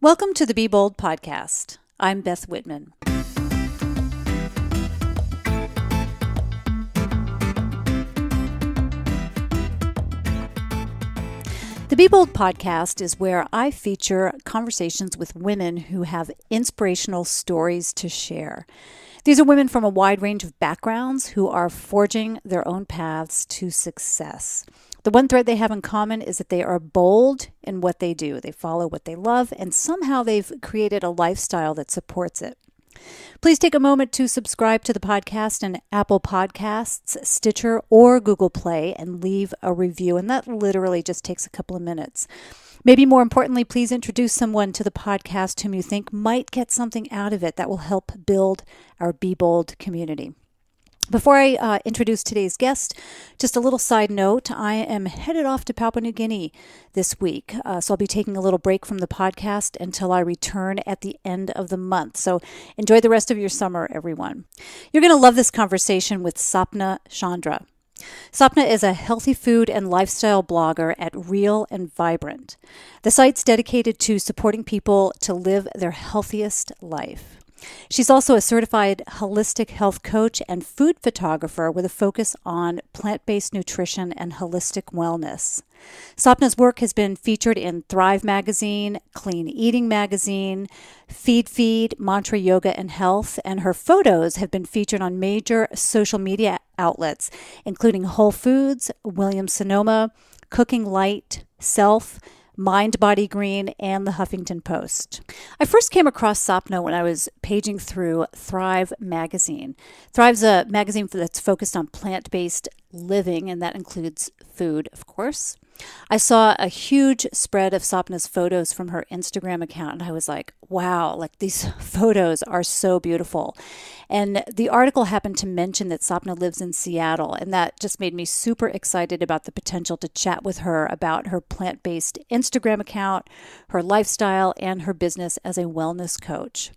Welcome to the Be Bold podcast. I'm Beth Whitman. The Be Bold podcast is where I feature conversations with women who have inspirational stories to share. These are women from a wide range of backgrounds who are forging their own paths to success. The one thread they have in common is that they are bold in what they do. They follow what they love, and somehow they've created a lifestyle that supports it. Please take a moment to subscribe to the podcast in Apple Podcasts, Stitcher, or Google Play and leave a review. And that literally just takes a couple of minutes. Maybe more importantly, please introduce someone to the podcast whom you think might get something out of it that will help build our Be Bold community. Before I introduce today's guest, just a little side note, I am headed off to Papua New Guinea this week. So I'll be taking a little break from the podcast until I return at the end of the month. So enjoy the rest of your summer, everyone. You're going to love this conversation with Sapana Chandra. Sapana is a healthy food and lifestyle blogger at Real and Vibrant. The site's dedicated to supporting people to live their healthiest life. She's also a certified holistic health coach and food photographer with a focus on plant-based nutrition and holistic wellness. Sapana's work has been featured in Thrive Magazine, Clean Eating Magazine, Feed, Mantra Yoga and Health, and her photos have been featured on major social media outlets, including Whole Foods, Williams-Sonoma, Cooking Light, Self, Mind Body Green, and the Huffington Post. I first came across Sapana when I was paging through Thrive magazine. Thrive's a magazine that's focused on plant-based living, and that includes food, of course. I saw a huge spread of Sapana's photos from her Instagram account, and I was like, wow, like these photos are so beautiful. And the article happened to mention that Sapana lives in Seattle, and that just made me super excited about the potential to chat with her about her plant-based Instagram account, her lifestyle, and her business as a wellness coach.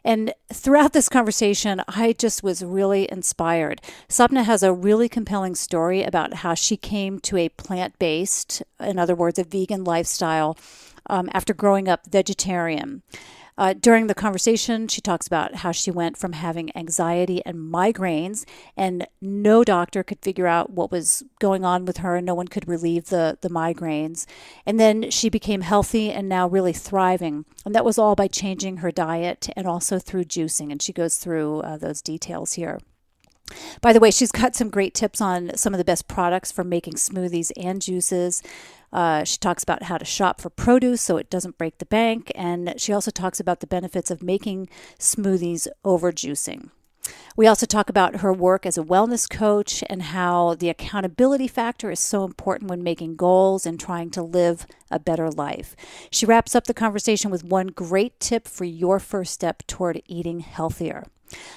And throughout this conversation, I just was really inspired. Sapana has a really compelling story about how she came to a plant-based, in other words, a vegan lifestyle after growing up vegetarian. During the conversation, she talks about how she went from having anxiety and migraines, and no doctor could figure out what was going on with her, and no one could relieve the migraines. And then she became healthy and now really thriving. And that was all by changing her diet and also through juicing. And she goes through those details here. By the way, she's got some great tips on some of the best products for making smoothies and juices. She talks about how to shop for produce so it doesn't break the bank. And she also talks about the benefits of making smoothies over juicing. We also talk about her work as a wellness coach and how the accountability factor is so important when making goals and trying to live a better life. She wraps up the conversation with one great tip for your first step toward eating healthier.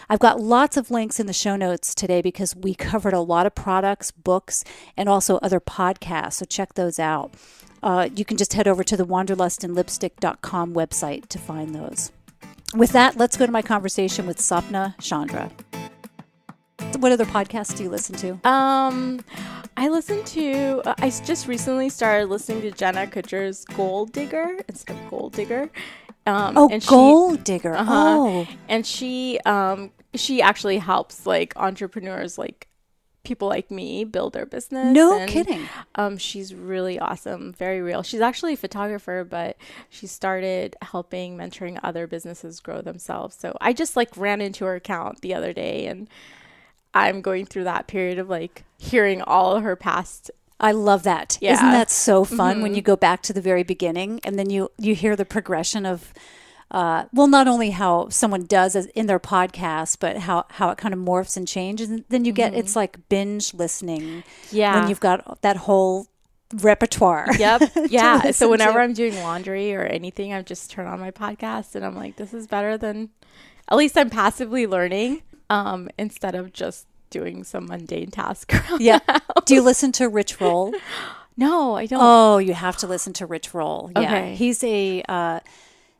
I've got lots of links in the show notes today because we covered a lot of products, books, and also other podcasts, so check those out. You can just head over to the wanderlustandlipstick.com website to find those. With that, let's go to my conversation with Sapana Chandra. What other podcasts do you listen to? I just recently started listening to Jenna Kutcher's Gold Digger instead of Gold Digger. Gold Digger. Oh. And she actually helps like entrepreneurs, like people like me, build their business. No kidding. She's really awesome, very real. She's actually a photographer, but she started helping mentoring other businesses grow themselves. So I just like ran into her account the other day, and I'm going through that period of like hearing all of her past. I love that. Yeah. Isn't that so fun when you go back to the very beginning and then you hear the progression of, not only how someone does in their podcast, but how it kind of morphs and changes. And then you get, it's like binge listening. Yeah. When you've got that whole repertoire. Yep. Yeah. So whenever I'm doing laundry or anything, I just turn on my podcast and I'm like, this is better than, at least I'm passively learning instead of just doing some mundane task. Yeah. Do you listen to Rich Roll? No, I don't. Oh, you have to listen to Rich Roll. Yeah. Okay. He's a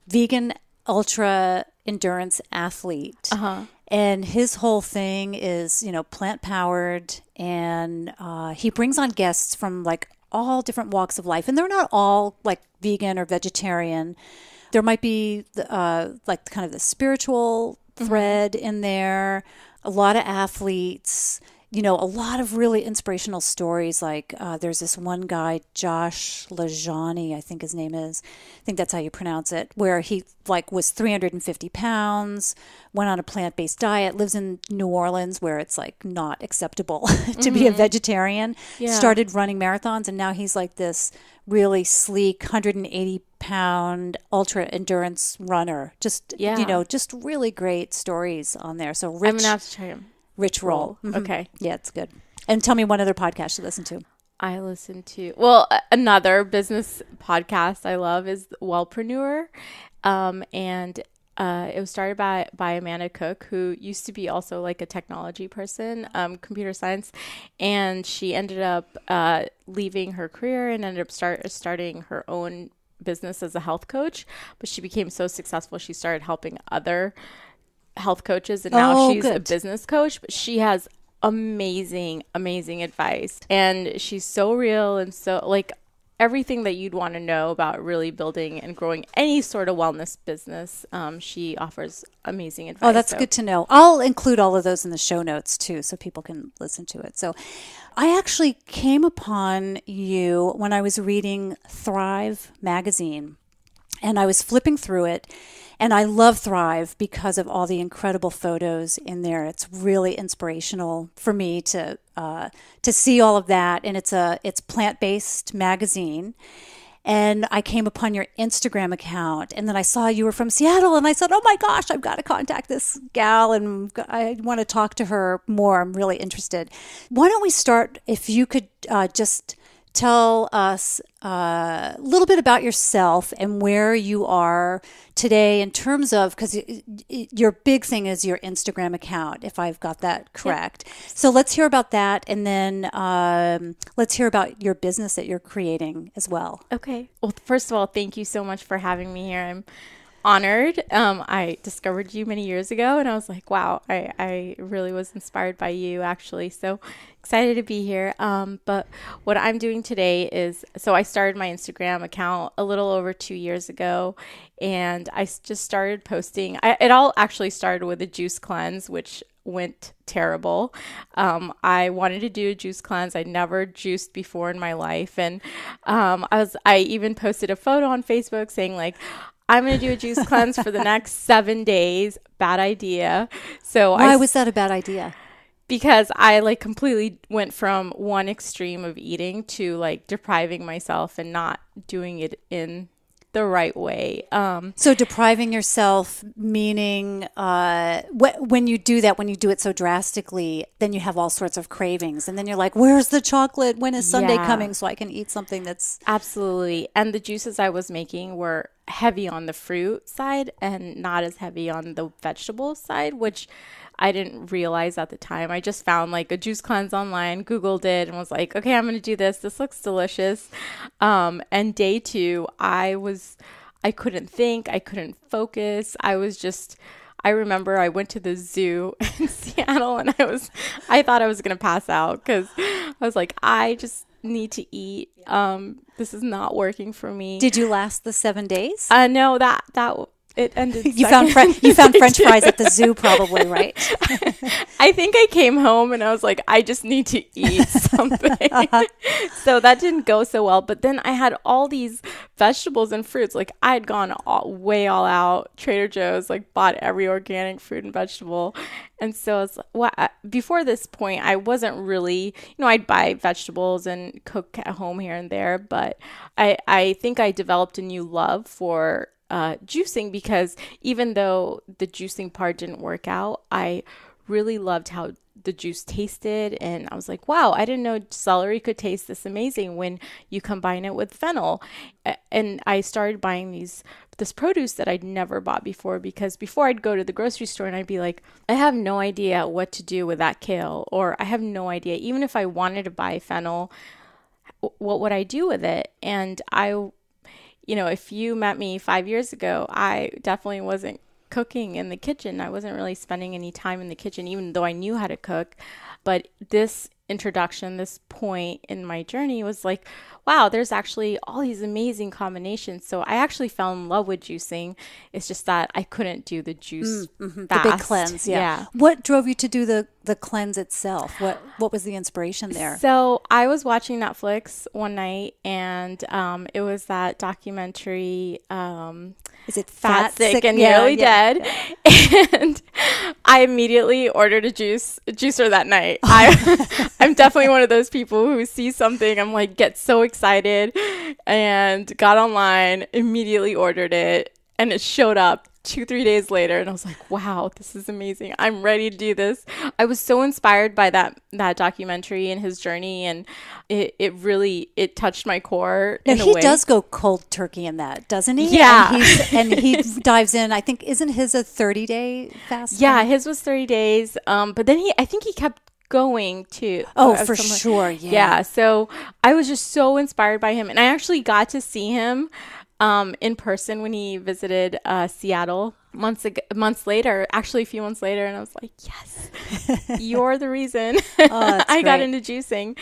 vegan ultra endurance athlete. Uh-huh. And his whole thing is, plant powered, and he brings on guests from like all different walks of life. And they're not all like vegan or vegetarian, There might be like kind of the spiritual thread in there, a lot of athletes, a lot of really inspirational stories. Like there's this one guy, Josh Lajani, I think his name is. I think that's how you pronounce it, where he was 350 pounds, went on a plant-based diet, lives in New Orleans where it's not acceptable to be a vegetarian, started running marathons, and now he's like this really sleek 180-pound ultra endurance runner. Just, just really great stories on there. So I'm going to have to try him. Rich Roll. Mm-hmm. Okay. Yeah, it's good. And tell me one other podcast you listen to. I listen to, another business podcast I love is Wellpreneur. And it was started by Amanda Cook, who used to be also like a technology person, computer science. And she ended up leaving her career and ended up starting her own business as a health coach. But she became so successful, she started helping other health coaches, and now she's a business coach. But she has amazing advice, and she's so real, and so everything that you'd want to know about really building and growing any sort of wellness business. She offers amazing advice. That's good to know. I'll include all of those in the show notes too, so people can listen to it. So I actually came upon you when I was reading Thrive magazine, and I was flipping through it. And I love Thrive because of all the incredible photos in there. It's really inspirational for me to see all of that. And it's plant-based magazine. And I came upon your Instagram account, and then I saw you were from Seattle, and I said, "Oh my gosh, I've got to contact this gal, and I want to talk to her more. I'm really interested." Why don't we start? If you could just tell us a little bit about yourself and where you are today in terms of, because your big thing is your Instagram account, if I've got that correct. Yeah. So let's hear about that, and then let's hear about your business that you're creating as well. Okay. Well, first of all, thank you so much for having me here. I'm honored. I discovered you many years ago, and I was like, wow, I really was inspired by you, actually. So excited to be here. But what I'm doing today is, so I started my Instagram account a little over 2 years ago, and I just started posting. It all actually started with a juice cleanse, which went terrible. I wanted to do a juice cleanse. I'd never juiced before in my life. And I even posted a photo on Facebook saying I'm going to do a juice cleanse for the next 7 days. Bad idea. So why was that a bad idea? Because I completely went from one extreme of eating to depriving myself and not doing it in the right way. So depriving yourself, meaning when you do that, when you do it so drastically, then you have all sorts of cravings. And then you're like, where's the chocolate? When is Sunday coming so I can eat something that's... Absolutely. And the juices I was making were heavy on the fruit side and not as heavy on the vegetable side, which I didn't realize at the time. I just found a juice cleanse online, Googled it, and was like, okay, I'm going to do this. This looks delicious. And day 2, I couldn't think. I couldn't focus. I remember I went to the zoo in Seattle, and I thought I was going to pass out because I was like, I just need to eat. This is not working for me. Did you last the 7 days? No, that it ended. You found French fries at the zoo, probably, right? I think I came home and I was like, I just need to eat something. So that didn't go so well. But then I had all these vegetables and fruits. I had gone way all out. Trader Joe's, bought every organic fruit and vegetable. And so it's before this point, I wasn't really, I'd buy vegetables and cook at home here and there. But I think I developed a new love for juicing, because even though the juicing part didn't work out, I really loved how the juice tasted. And I was like, wow, I didn't know celery could taste this amazing when you combine it with fennel. And I started buying this produce that I'd never bought before, because before I'd go to the grocery store and I'd be like, I have no idea what to do with that kale, or I have no idea, even if I wanted to buy fennel, what would I do with it? And if you met me 5 years ago, I definitely wasn't cooking in the kitchen. I wasn't really spending any time in the kitchen, even though I knew how to cook. But this introduction, this point in my journey was like, wow, there's actually all these amazing combinations. So I actually fell in love with juicing. It's just that I couldn't do the juice fast. The big cleanse. Yeah. What drove you to do the cleanse itself? What was the inspiration there? So I was watching Netflix one night, and it was that documentary, is it Fat, Sick, and Nearly Dead? And I immediately ordered a juicer that night. I'm definitely one of those people who see something, I'm like, get so excited, and got online, immediately ordered it, and it showed up 2-3 days later, and I was like, wow, this is amazing. I'm ready to do this. I was so inspired by that documentary and his journey, and it really touched my core in a way. He does go cold turkey in that, doesn't he? Yeah. And he dives in. I think, isn't his a 30-day fast? Yeah, his was 30 days. But then I think he kept going too. Oh, for sure. Yeah. So I was just so inspired by him, and I actually got to see him in person when he visited Seattle months later, actually a few months later, and I was like, yes, you're the reason I got into juicing.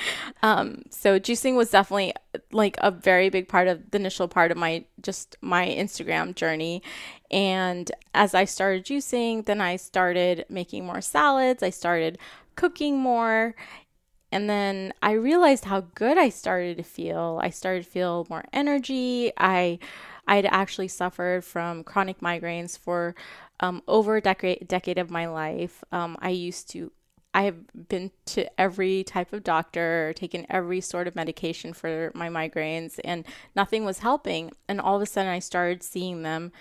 So juicing was definitely like a very big part of the initial part of my Instagram journey. And as I started juicing, then I started making more salads. I started cooking more. And then I realized how good I started to feel. I started to feel more energy. I'd actually suffered from chronic migraines for over a decade of my life. I have been to every type of doctor, taken every sort of medication for my migraines, and nothing was helping. And all of a sudden I started seeing them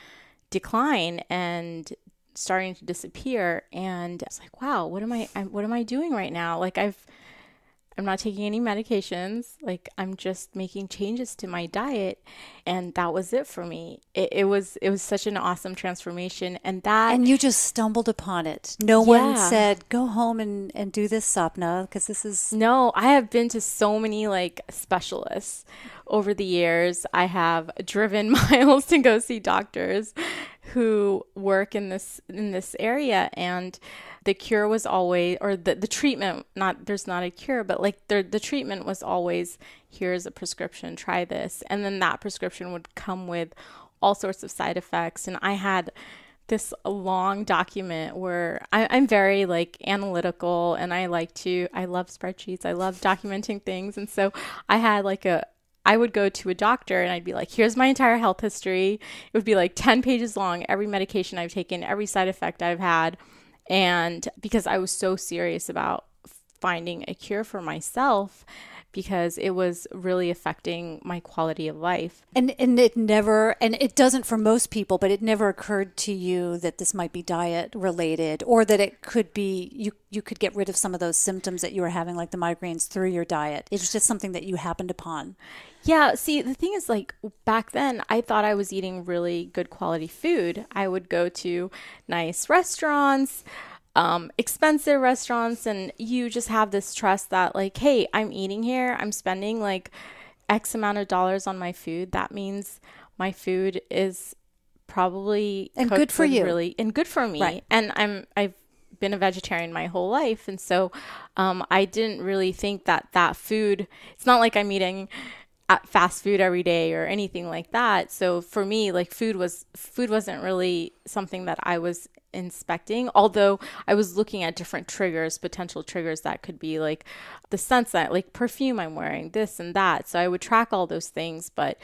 decline and starting to disappear. And I was like, wow, what am I doing right now? Like I'm not taking any medications. Like, I'm just making changes to my diet. And that was it for me. It was such an awesome transformation. And you just stumbled upon it. No one said, go home and do this, Sapana, because this is... No, I have been to so many like specialists over the years. I have driven miles to go see doctors who work in this area, and the cure was always, or the treatment, there's not a cure, but like the treatment was always, here's a prescription, try this. And then that prescription would come with all sorts of side effects. And I had this long document where I'm very like analytical, and I love spreadsheets. I love documenting things. And so I had I would go to a doctor and I'd be like, here's my entire health history. It would be like 10 pages long, every medication I've taken, every side effect I've had. And because I was so serious about finding a cure for myself, because it was really affecting my quality of life. And it doesn't for most people, but it never occurred to you that this might be diet related, or that it could be, you could get rid of some of those symptoms that you were having, like the migraines, through your diet. It was just something that you happened upon. Yeah. See, the thing is, like, back then I thought I was eating really good quality food. I would go to nice restaurants, expensive restaurants, and you just have this trust that like, hey, I'm eating here, I'm spending like X amount of dollars on my food. That means my food is probably and good for you, really, and good for me. Right. And I've been a vegetarian my whole life, and so I didn't really think that food. It's not like I'm eating fast food every day or anything like that. So for me, like food wasn't really something that I was inspecting, although I was looking at different potential triggers that could be like the scents, that like perfume I'm wearing, this and that. So I would track all those things, but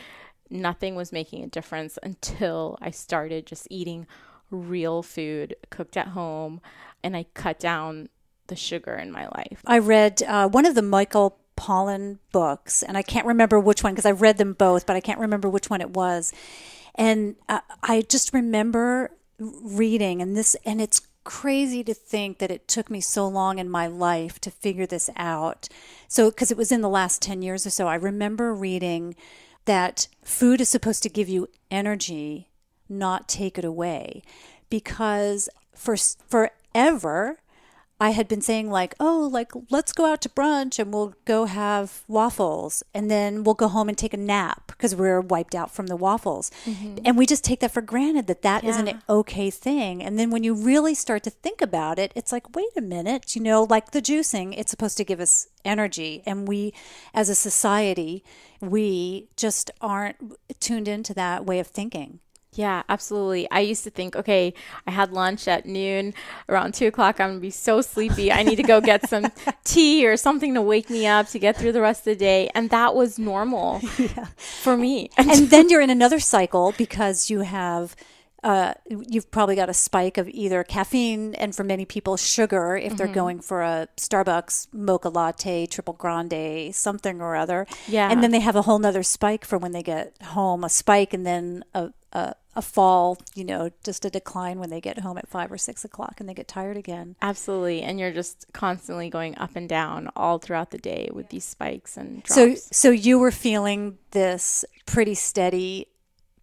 nothing was making a difference until I started just eating real food cooked at home, and I cut down the sugar in my life. I read one of the Michael Pollan books, and I can't remember which one because I've read them both, but I can't remember which one it was. And I just remember reading, and it's crazy to think that it took me so long in my life to figure this out. So, because it was in the last 10 years or so, I remember reading that food is supposed to give you energy, not take it away, because for forever I had been saying like, oh, like let's go out to brunch and we'll go have waffles and then we'll go home and take a nap because we're wiped out from the waffles. And we just take that for granted that is an okay thing. And then when you really start to think about it, it's like, wait a minute, like the juicing, it's supposed to give us energy. And we, as a society, we just aren't tuned into that way of thinking. Yeah, absolutely. I used to think, okay, I had lunch at noon, around 2 o'clock, I'm going to be so sleepy. I need to go get some tea or something to wake me up to get through the rest of the day. And that was normal for me. And then you're in another cycle because you have, you've probably got a spike of either caffeine and for many people sugar if they're going for a Starbucks mocha latte, triple grande, something or other. Yeah. And then they have a whole nother spike for when they get home, a spike and then a fall, just a decline when they get home at 5 or 6 o'clock and they get tired again. Absolutely. And you're just constantly going up and down all throughout the day with these spikes and drops. So you were feeling this pretty steady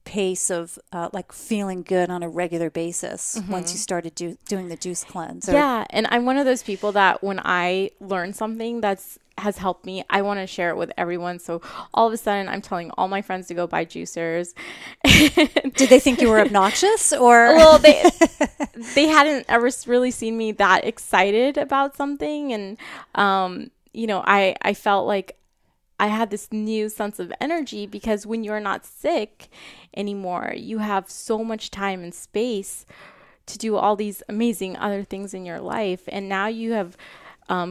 pace of like feeling good on a regular basis once you started doing the juice cleanse. Yeah. And I'm one of those people that when I learn something has helped me, I want to share it with everyone. So all of a sudden I'm telling all my friends to go buy juicers. Did they think you were obnoxious or? Well, they hadn't ever really seen me that excited about something. And, I felt like I had this new sense of energy because when you're not sick anymore, you have so much time and space to do all these amazing other things in your life. And now you have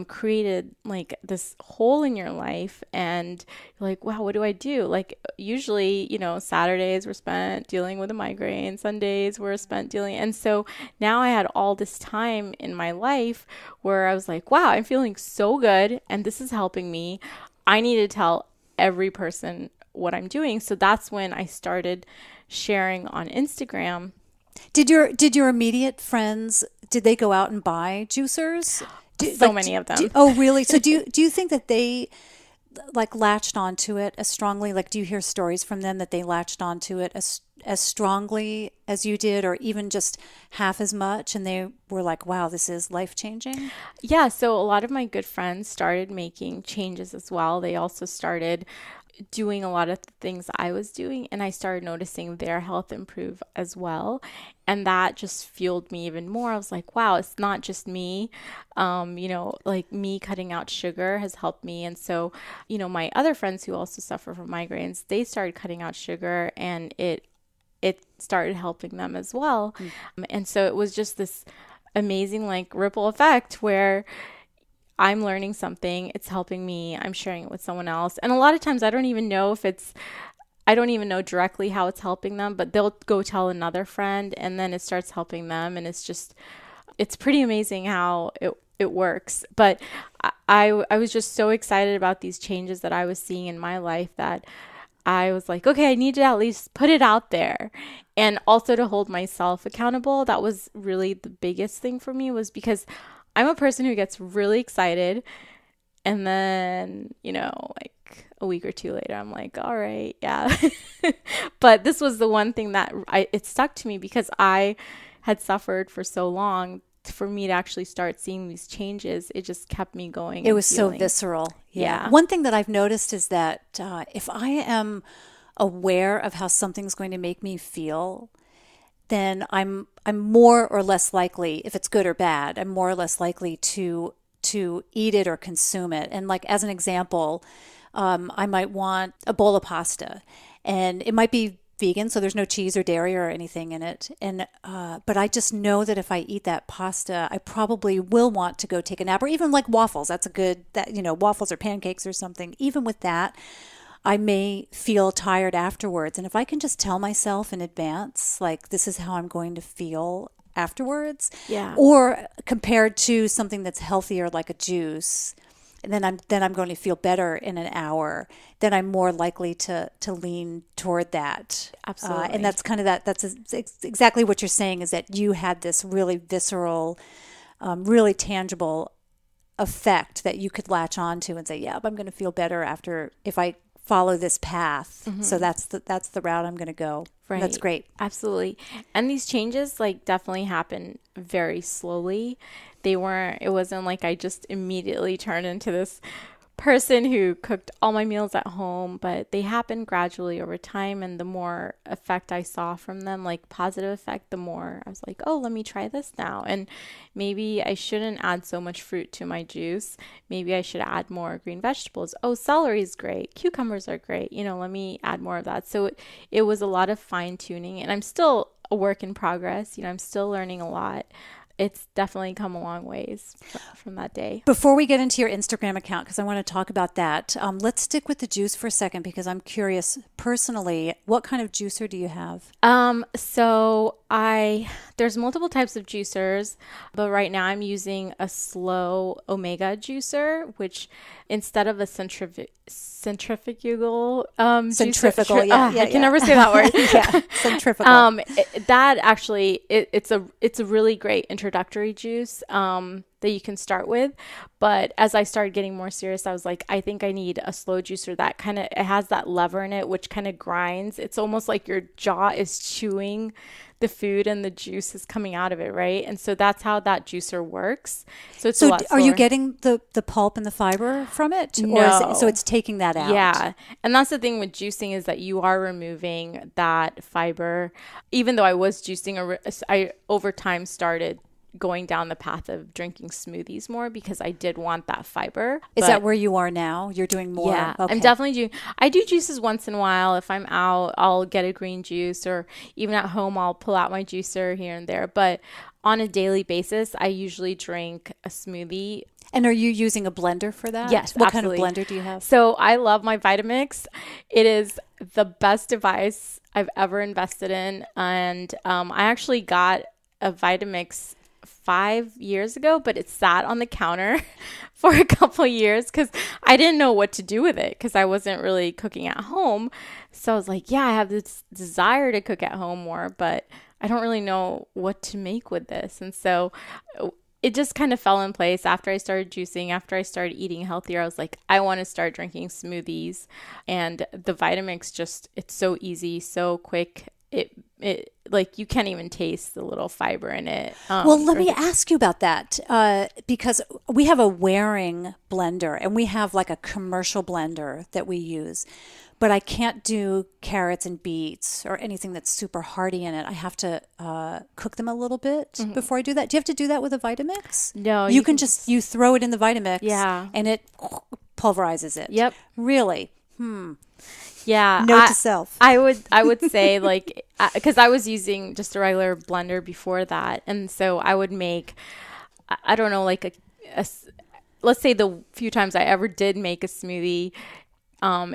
created like this hole in your life and you're like, wow, what do I do? Like usually, Saturdays were spent dealing with a migraine, Sundays were spent dealing. And so now I had all this time in my life where I was like, wow, I'm feeling so good and this is helping me. I need to tell every person what I'm doing. So that's when I started sharing on Instagram. Did your immediate friends, did they go out and buy juicers? Many of them. Oh, really? So do you think that they like latched onto it as strongly? Like, do you hear stories from them that they latched onto it as strongly as you did, or even just half as much? And they were like, wow, this is life-changing? Yeah. So a lot of my good friends started making changes as well. They also started doing a lot of the things I was doing, and I started noticing their health improve as well. And that just fueled me even more. I was like, wow, it's not just me. Like me cutting out sugar has helped me. And so, my other friends who also suffer from migraines, they started cutting out sugar and it started helping them as well. And so it was just this amazing like ripple effect where I'm learning something, it's helping me, I'm sharing it with someone else. And a lot of times I don't even know directly how it's helping them, but they'll go tell another friend and then it starts helping them. And it's pretty amazing how it works. But I was just so excited about these changes that I was seeing in my life that I was like, okay, I need to at least put it out there. And also to hold myself accountable. That was really the biggest thing for me, was because I'm a person who gets really excited. And then, like a week or two later, I'm like, all right, yeah. But this was the one thing that it stuck to me because I had suffered for so long. For me to actually start seeing these changes, it just kept me going. It was so visceral. Yeah. One thing that I've noticed is that if I am aware of how something's going to make me feel, then I'm more or less likely, if it's good or bad, I'm more or less likely to eat it or consume it. And like as an example, I might want a bowl of pasta, and it might be vegan, so there's no cheese or dairy or anything in it. And but I just know that if I eat that pasta, I probably will want to go take a nap, or even like waffles. That's a good waffles or pancakes or something. Even with that, I may feel tired afterwards. And if I can just tell myself in advance, like this is how I'm going to feel afterwards, or compared to something that's healthier like a juice, and then I'm going to feel better in an hour, then I'm more likely to lean toward that. Absolutely. And that's kind of that's exactly what you're saying, is that you had this really visceral, really tangible effect that you could latch onto and say, yeah, I'm going to feel better after if I follow this path. So that's the route I'm going to go. Right. That's great. Absolutely. And these changes like definitely happen very slowly. It wasn't like I just immediately turned into this person who cooked all my meals at home, but they happened gradually over time. And the more effect I saw from them, like positive effect, the more I was like, oh, let me try this now. And maybe I shouldn't add so much fruit to my juice. Maybe I should add more green vegetables. Oh, celery is great. Cucumbers are great. Let me add more of that. So it was a lot of fine tuning, and I'm still a work in progress. I'm still learning a lot. It's definitely come a long ways from that day. Before we get into your Instagram account, because I want to talk about that, let's stick with the juice for a second, because I'm curious personally, what kind of juicer do you have? There's multiple types of juicers, but right now I'm using a slow omega juicer, which instead of a centrifugal Centrifugal, juicer, I can never say that word. Centrifugal. That actually, it's a really great introductory juice that you can start with. But as I started getting more serious, I was like, I think I need a slow juicer that it has that lever in it, which kind of grinds. It's almost like your jaw is chewing the food and the juice is coming out of it, right? And so that's how that juicer works. So it's a lot slower. Are you getting the pulp and the fiber from it? No. So it's taking that out? Yeah. And that's the thing with juicing, is that you are removing that fiber. Even though I was juicing, I over time started going down the path of drinking smoothies more, because I did want that fiber. Is that where you are now? You're doing more? Yeah, okay. I'm definitely doing. I do juices once in a while. If I'm out, I'll get a green juice, or even at home, I'll pull out my juicer here and there. But on a daily basis, I usually drink a smoothie. And are you using a blender for that? Yes, What absolutely. kind of blender do you have? So I love my Vitamix. It is the best device I've ever invested in. And I actually got a Vitamix 5 years ago, but it sat on the counter for a couple of years because I didn't know what to do with it, because I wasn't really cooking at home. So I was like, yeah, I have this desire to cook at home more, but I don't really know what to make with this. And so it just kind of fell in place after I started juicing, after I started eating healthier. I was like, I want to start drinking smoothies. And the Vitamix it's so easy, so quick. It like you can't even taste the little fiber in it. Well, let me ask you about that, because we have a Waring blender, and we have like a commercial blender that we use, but I can't do carrots and beets or anything that's super hearty in it. I have to cook them a little bit before I do that. Do you have to do that with a Vitamix? No. You can just you throw it in the Vitamix, and it pulverizes it. Yep. Really? Yeah. Note to self. I would say, like, because I was using just a regular blender before that. And so I would make, I don't know, like let's say the few times I ever did make a smoothie,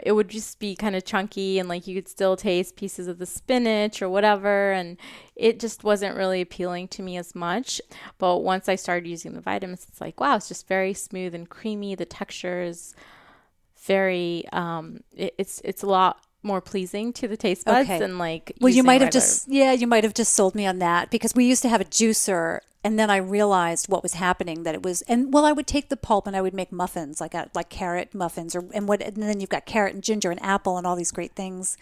it would just be kind of chunky, and like you could still taste pieces of the spinach or whatever. And it just wasn't really appealing to me as much. But once I started using the Vitamins, it's like, wow, it's just very smooth and creamy. The texture is very it's a lot more pleasing to the taste buds than like you might have just sold me on that, because we used to have a juicer, and then I realized what was happening, that it was, and I would take the pulp and I would make muffins, like carrot muffins, and then you've got carrot and ginger and apple and all these great things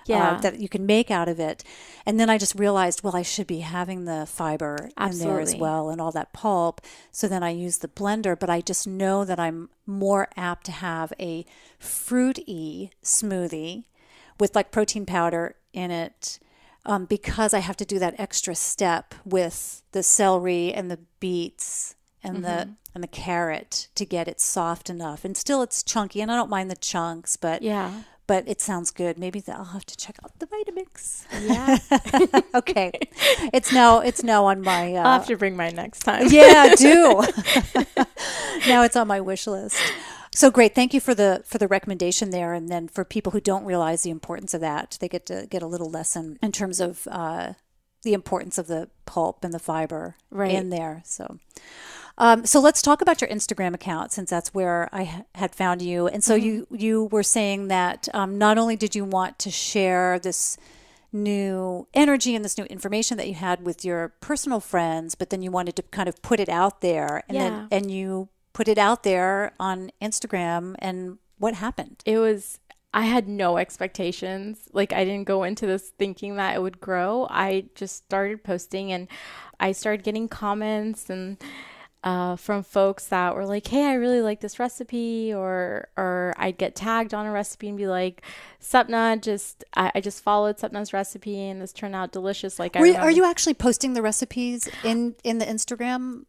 that you can make out of it. And then I just realized, well, I should be having the fiber in there as well, and all that pulp. So then I use the blender, but I just know that I'm more apt to have a fruity smoothie with like protein powder in it, because I have to do that extra step with the celery and the beets and the carrot to get it soft enough. And still it's chunky, and I don't mind the chunks, but it sounds good. Maybe I'll have to check out the Vitamix. Yeah. Okay. It's now on my I'll have to bring mine next time. Yeah, do. Now it's on my wish list. So great. Thank you for the recommendation there. And then for people who don't realize the importance of that, they get to get a little lesson in terms of the importance of the pulp and the fiber in there. So let's talk about your Instagram account, since that's where I had found you. And so you were saying that not only did you want to share this new energy and this new information that you had with your personal friends, but then you wanted to kind of put it out there, and you put it out there on Instagram. And what happened? It was I had no expectations. Like, I didn't go into this thinking that it would grow. I just started posting, and I started getting comments and from folks that were like, hey, I really like this recipe, or I'd get tagged on a recipe and be like, Sapna, I just followed Sapna's recipe and this turned out delicious. Like, are you actually posting the recipes in the Instagram?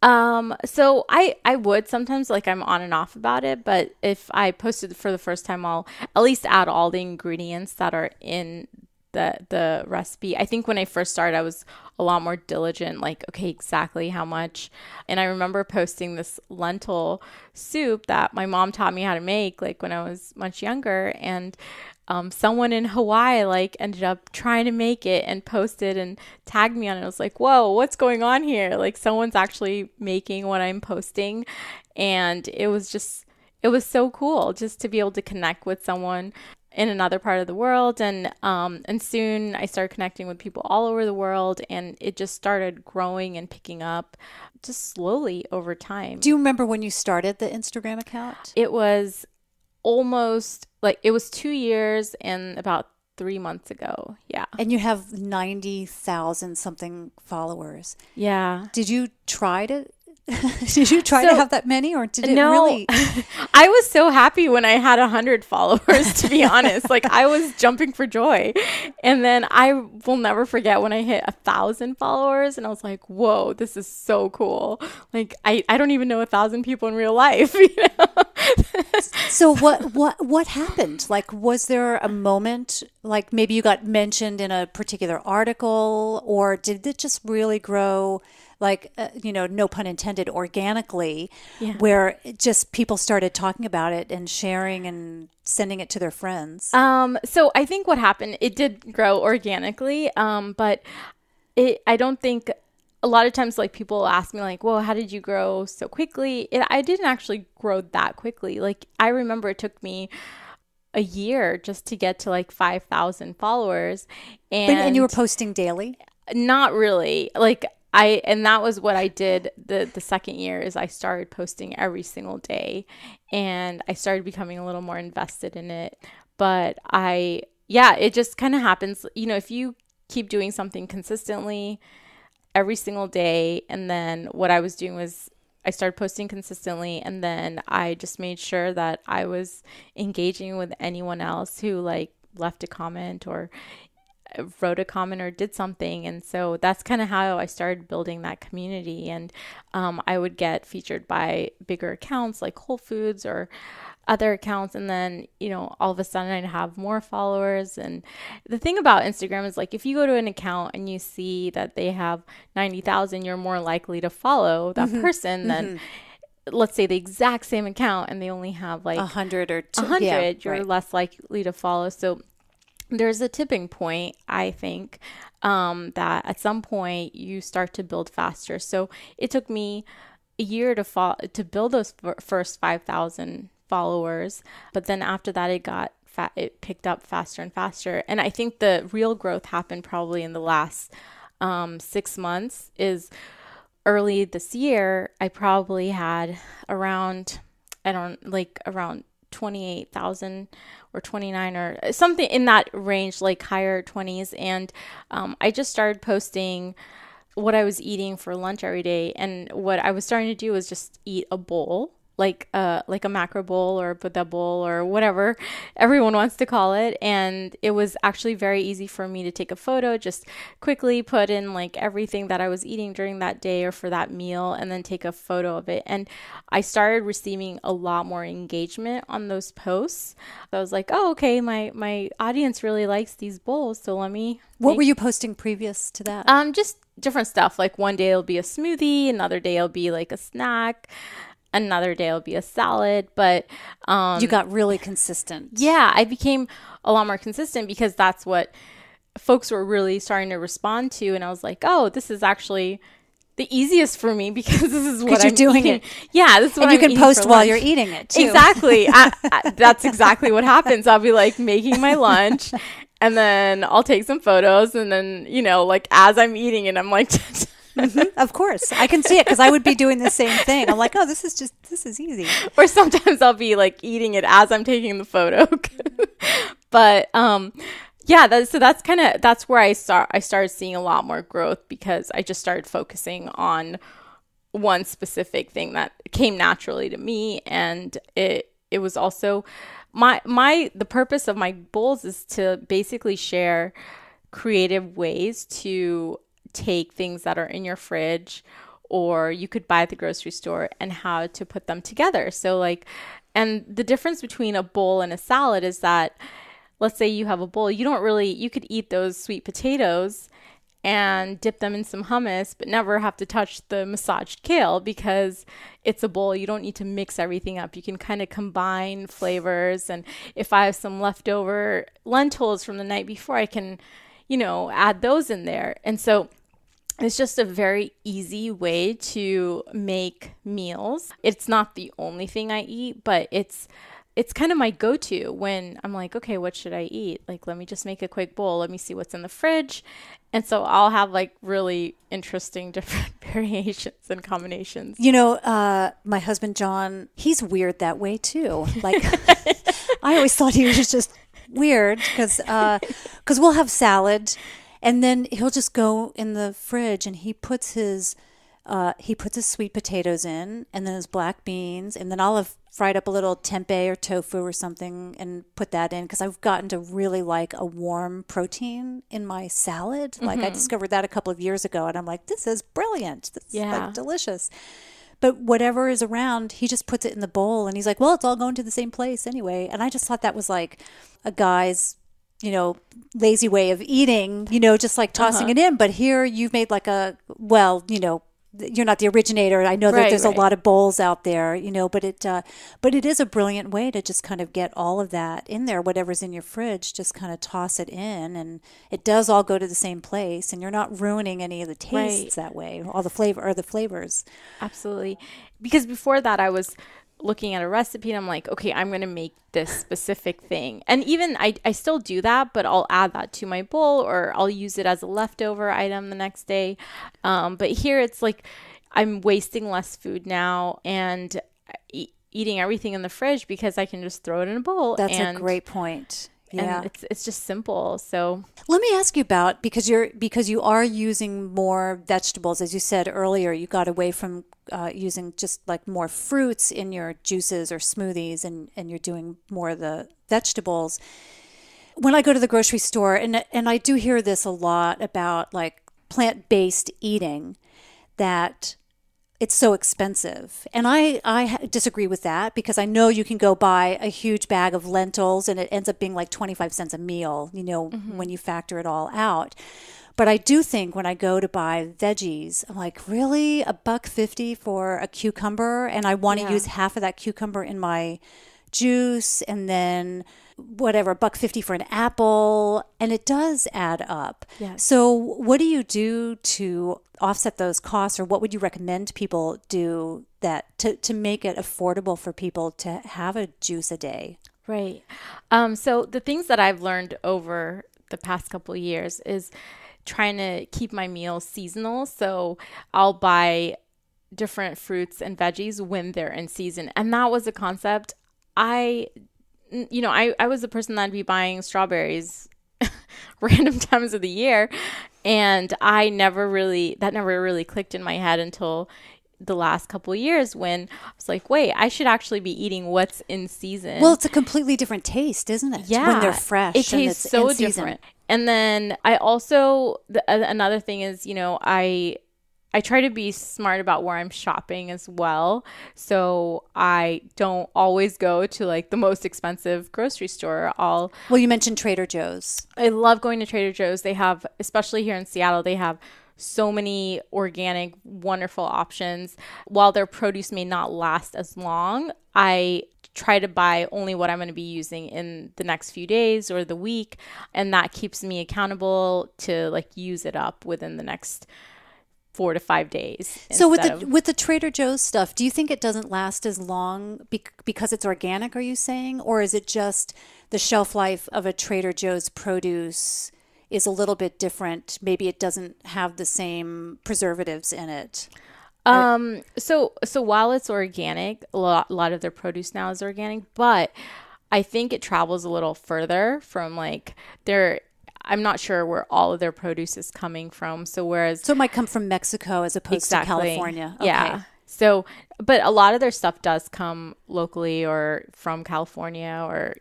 So I would sometimes, like, I'm on and off about it, but if I posted for the first time, I'll at least add all the ingredients that are in the recipe. I think when I first started, I was a lot more diligent, like, okay, exactly how much. And I remember posting this lentil soup that my mom taught me how to make, like, when I was much younger. And someone in Hawaii, like, ended up trying to make it and posted and tagged me on it. I was like, whoa, what's going on here? Like, someone's actually making what I'm posting. And it was so cool just to be able to connect with someone in another part of the world. And soon I started connecting with people all over the world, and it just started growing and picking up just slowly over time. Do you remember when you started the Instagram account? It was almost like, it was 2 years and about 3 months ago. Yeah. And you have 90,000 something followers. Yeah. Did you try to have that many, or did it really? I was so happy when I had 100 followers, to be honest. Like, I was jumping for joy. And then I will never forget when I hit 1,000 followers, and I was like, whoa, this is so cool. Like, I don't even know 1,000 people in real life, you know? So what happened? Like, was there a moment, like maybe you got mentioned in a particular article, or did it just really grow, like, no pun intended, organically, where just people started talking about it and sharing and sending it to their friends? So I think what happened, it did grow organically, but I don't think, a lot of times, like, people ask me, like, well, how did you grow so quickly? I didn't actually grow that quickly. Like, I remember it took me a year just to get to like 5,000 followers. And you were posting daily? Not really. Like, and that was what I did the second year, is I started posting every single day, and I started becoming a little more invested in it. But it just kind of happens, if you keep doing something consistently every single day. And then what I was doing was I started posting consistently, and then I just made sure that I was engaging with anyone else who, like, left a comment or wrote a comment or did something. And so that's kind of how I started building that community. And I would get featured by bigger accounts like Whole Foods or other accounts, and then all of a sudden I'd have more followers. And the thing about Instagram is, like, if you go to an account and you see that they have 90,000, you're more likely to follow that person than let's say the exact same account and they only have like 100 or 200. Yeah, you're less likely to follow. So there's a tipping point, I think, that at some point you start to build faster. So it took me a year to build those first 5,000 followers, but then after that it picked up faster and faster. And I think the real growth happened probably in the last 6 months. Is early this year I probably had around 28,000 or 29 or something in that range, like higher 20s. And I just started posting what I was eating for lunch every day. And what I was starting to do was just eat a bowl, like a macro bowl or a Buddha bowl or whatever everyone wants to call it. And it was actually very easy for me to take a photo, just quickly put in like everything that I was eating during that day or for that meal, and then take a photo of it. And I started receiving a lot more engagement on those posts. I was like, oh, okay, my audience really likes these bowls, so let me What were you posting previous to that? Just different stuff. Like one day it'll be a smoothie, another day it'll be like a snack, another day it'll be a salad. But you got really consistent. Yeah, I became a lot more consistent because that's what folks were really starting to respond to. And I was like, oh, this is actually the easiest for me because this is what I'm doing eating. it. Yeah, this is what and I'm you can eating post for while lunch. you're eating it too. Exactly. That's exactly what happens. I'll be like making my lunch, and then I'll take some photos, and then like as I'm eating it, I'm like Of course. I can see it because I would be doing the same thing. I'm like, oh, this is easy. Or sometimes I'll be like eating it as I'm taking the photo. But yeah, that's where I started seeing a lot more growth, because I just started focusing on one specific thing that came naturally to me. And it was also the purpose of my bowls is to basically share creative ways to take things that are in your fridge or you could buy at the grocery store and how to put them together. So and the difference between a bowl and a salad is that, let's say you have a bowl, you could eat those sweet potatoes and dip them in some hummus, but never have to touch the massaged kale because it's a bowl. You don't need to mix everything up. You can kind of combine flavors. And if I have some leftover lentils from the night before, I can, add those in there. And so it's just a very easy way to make meals. It's not the only thing I eat, but it's kind of my go-to when I'm like, okay, what should I eat? Let me just make a quick bowl. Let me see what's in the fridge. And so I'll have really interesting different variations and combinations. My husband, John, he's weird that way too. I always thought he was just weird because we'll have salad and then he'll just go in the fridge and he puts his sweet potatoes in and then his black beans, and then I'll have fried up a little tempeh or tofu or something and put that in because I've gotten to really like a warm protein in my salad. I discovered that a couple of years ago and I'm like, this is brilliant. This is delicious. But whatever is around, he just puts it in the bowl and he's like, well, it's all going to the same place anyway. And I just thought that was like a guy's lazy way of eating, just tossing it in. But here you've made you're not the originator. I know that there's a lot of bowls out there, but it is a brilliant way to just kind of get all of that in there. Whatever's in your fridge, just kind of toss it in, and it does all go to the same place, and you're not ruining any of the tastes that way, all the flavors. Absolutely. Because before that, I was looking at a recipe and I'm like, okay, I'm going to make this specific thing. And even I still do that, but I'll add that to my bowl or I'll use it as a leftover item the next day. But here it's I'm wasting less food now and eating everything in the fridge because I can just throw it in a bowl. That's a great point. Yeah. And it's just simple. So let me ask you about, because you are using more vegetables, as you said earlier, you got away from using just more fruits in your juices or smoothies, and you're doing more of the vegetables. When I go to the grocery store, and I do hear this a lot about plant-based eating, that it's so expensive. And I disagree with that because I know you can go buy a huge bag of lentils and it ends up being 25 cents a meal, when you factor it all out. But I do think when I go to buy veggies, I'm like, really? $1.50 for a cucumber? And I want to use half of that cucumber in my juice, and then $1.50 for an apple, and it does add up. Yes. So what do you do to offset those costs, or what would you recommend people do that to make it affordable for people to have a juice a day? Right. So the things that I've learned over the past couple of years is trying to keep my meals seasonal. So I'll buy different fruits and veggies when they're in season. And that was a concept. I was the person that'd be buying strawberries random times of the year. And that never really clicked in my head until the last couple of years when I was like, wait, I should actually be eating what's in season. Well, it's a completely different taste, isn't it? Yeah. When they're fresh. It tastes so different. And then I also, another thing is, I try to be smart about where I'm shopping as well. So I don't always go to the most expensive grocery store. Well, you mentioned Trader Joe's. I love going to Trader Joe's. They have, especially here in Seattle, they have so many organic, wonderful options. While their produce may not last as long, I try to buy only what I'm going to be using in the next few days or the week. And that keeps me accountable to use it up within the next 4 to 5 days. So with the Trader Joe's stuff, do you think it doesn't last as long because it's organic, are you saying? Or is it just the shelf life of a Trader Joe's produce is a little bit different. Maybe it doesn't have the same preservatives in it. So while it's organic, a lot of their produce now is organic, but I think it travels a little further from like I'm not sure where all of their produce is coming from. So it might come from Mexico as opposed to California. Okay. Yeah. So, but a lot of their stuff does come locally or from California or,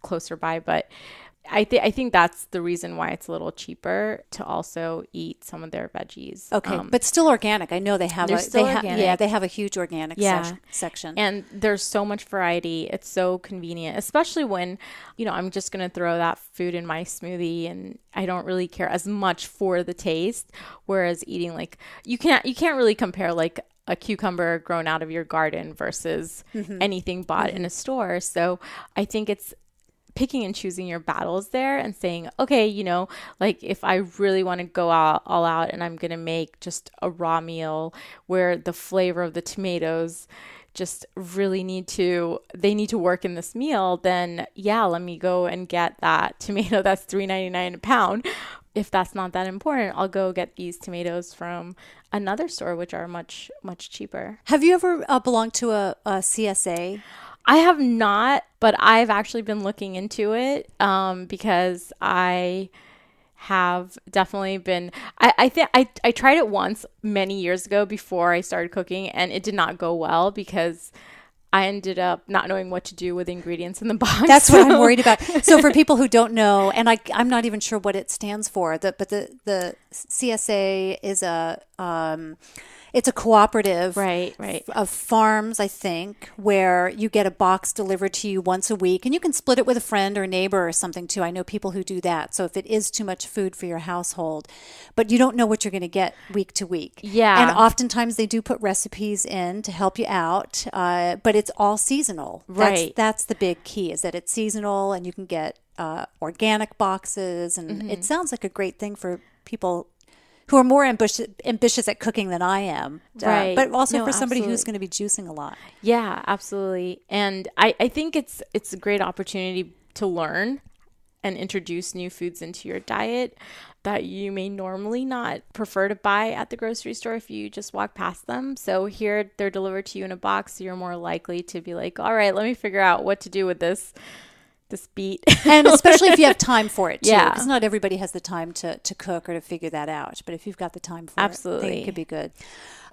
closer by. But I think that's the reason why it's a little cheaper to also eat some of their veggies. Okay, but still organic. I know they have organic. They have a huge organic section. And there's so much variety. It's so convenient, especially when, I'm just going to throw that food in my smoothie and I don't really care as much for the taste. Whereas eating like you can't really compare like a cucumber grown out of your garden versus anything bought in a store. So I think it's picking and choosing your battles there and saying, okay, like if I really want to go all out and I'm going to make just a raw meal where the flavor of the tomatoes just really need to work in this meal, then let me go and get that tomato that's $3.99 a pound. If that's not that important, I'll go get these tomatoes from another store, which are much, much cheaper. Have you ever belonged to a CSA? I have not, but I've actually been looking into it because I have definitely been, I think I tried it once many years ago before I started cooking, and it did not go well because I ended up not knowing what to do with ingredients in the box. That's what I'm worried about. So for people who don't know, and I'm not even sure what it stands for, but the CSA is it's a cooperative of farms, I think, where you get a box delivered to you once a week, and you can split it with a friend or a neighbor or something too. I know people who do that. So if it is too much food for your household, but you don't know what you're going to get week to week. Yeah. And oftentimes they do put recipes in to help you out, but it's all seasonal. Right. That's the big key, is that it's seasonal and you can get organic boxes. And it sounds like a great thing for people who are more ambitious at cooking than I am. Right. But also for somebody who's going to be juicing a lot. Yeah, absolutely. And I think it's a great opportunity to learn and introduce new foods into your diet that you may normally not prefer to buy at the grocery store if you just walk past them. So here they're delivered to you in a box, so you're more likely to be like, all right, let me figure out what to do with this beet. And especially if you have time for it too, Yeah. because not everybody has the time to cook or to figure that out. But if you've got the time for Absolutely. it, I think it could be good.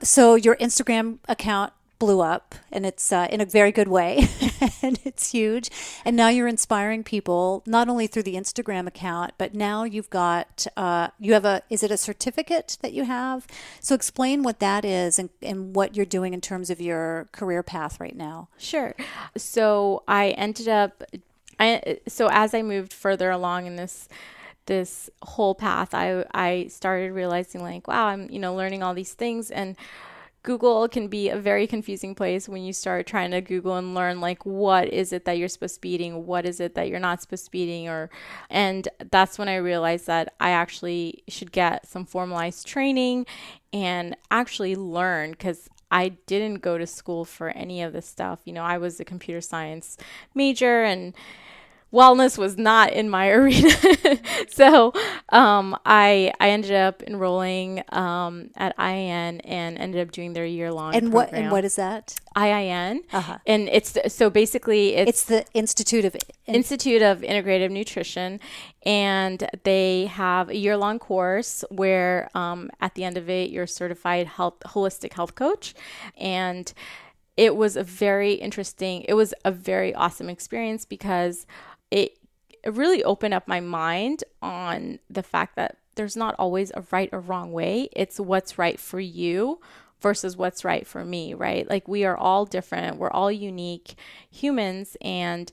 So your Instagram account blew up, and it's in a very good way, and it's huge. And now you're inspiring people not only through the Instagram account, but now you've got is it a certificate that you have? So explain what that is and what you're doing in terms of your career path right now. Sure. So I ended up so as I moved further along in this whole path, I started realizing like, wow, I'm, learning all these things, and Google can be a very confusing place when you start trying to Google and learn like, what is it that you're supposed to be eating? What is it that you're not supposed to be eating? And that's when I realized that I actually should get some formalized training and actually learn, because I didn't go to school for any of this stuff. I was a computer science major, and wellness was not in my arena. So I ended up enrolling at IIN and ended up doing their year-long program. And what is that? IIN. Uh-huh. And it's the Institute of Integrative Nutrition, and they have a year-long course where at the end of it you're a certified holistic health coach. And it was a very awesome experience because it really opened up my mind on the fact that there's not always a right or wrong way. It's what's right for you versus what's right for me, right? Like, we are all different. We're all unique humans. And,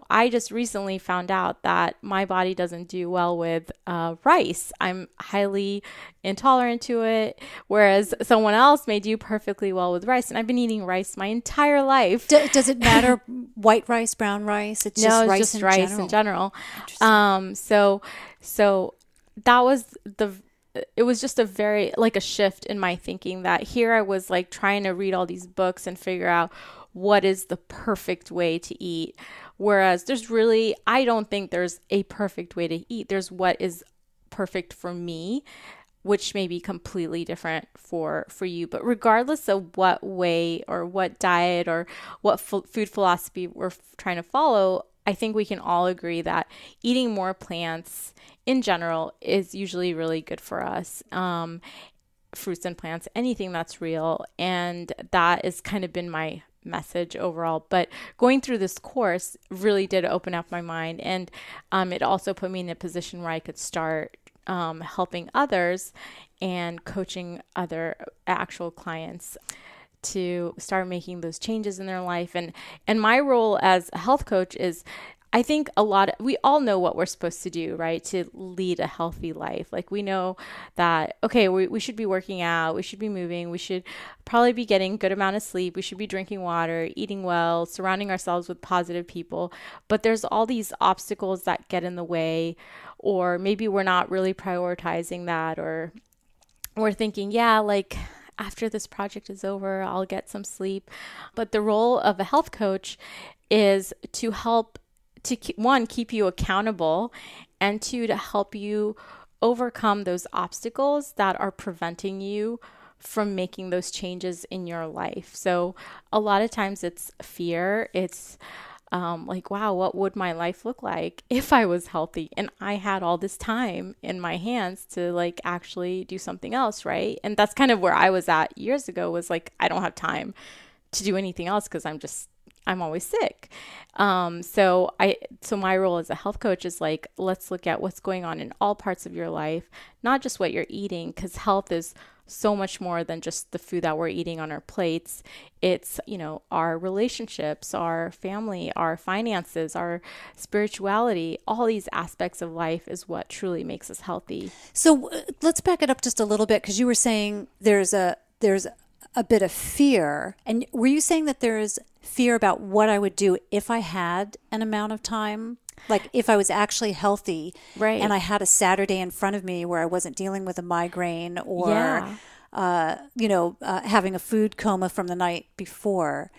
I just recently found out that my body doesn't do well with rice. I'm highly intolerant to it, whereas someone else may do perfectly well with rice. And I've been eating rice my entire life. Does it matter white rice, brown rice? It's just rice in general. So that was it was just a very like a shift in my thinking, that here I was like trying to read all these books and figure out what is the perfect way to eat, Whereas I don't think there's a perfect way to eat. There's what is perfect for me, which may be completely different for you. But regardless of what way or what diet or what food philosophy we're trying to follow, I think we can all agree that eating more plants in general is usually really good for us. Fruits and plants, anything that's real. And that has kind of been my message overall. But going through this course really did open up my mind. And it also put me in a position where I could start helping others and coaching other actual clients to start making those changes in their life. And my role as a health coach is, I think we all know what we're supposed to do, right? To lead a healthy life. Like we know that, okay, we should be working out, we should be moving, we should probably be getting a good amount of sleep, we should be drinking water, eating well, surrounding ourselves with positive people. But there's all these obstacles that get in the way, or maybe we're not really prioritizing that, or we're thinking, yeah, like after this project is over, I'll get some sleep. But the role of a health coach is to help to, one, keep you accountable, and two, to help you overcome those obstacles that are preventing you from making those changes in your life. So a lot of times it's fear. It's like, wow, what would my life look like if I was healthy and I had all this time in my hands to like actually do something else, right? And that's kind of where I was at years ago, was like, I don't have time to do anything else because I'm always sick. So my role as a health coach is like, let's look at what's going on in all parts of your life, not just what you're eating, because health is so much more than just the food that we're eating on our plates. It's, our relationships, our family, our finances, our spirituality, all these aspects of life is what truly makes us healthy. So let's back it up just a little bit, because you were saying there's a bit of fear. And were you saying that there is fear about what I would do if I had an amount of time? Like if I was actually healthy, right, and I had a Saturday in front of me where I wasn't dealing with a migraine or, having a food coma from the night before.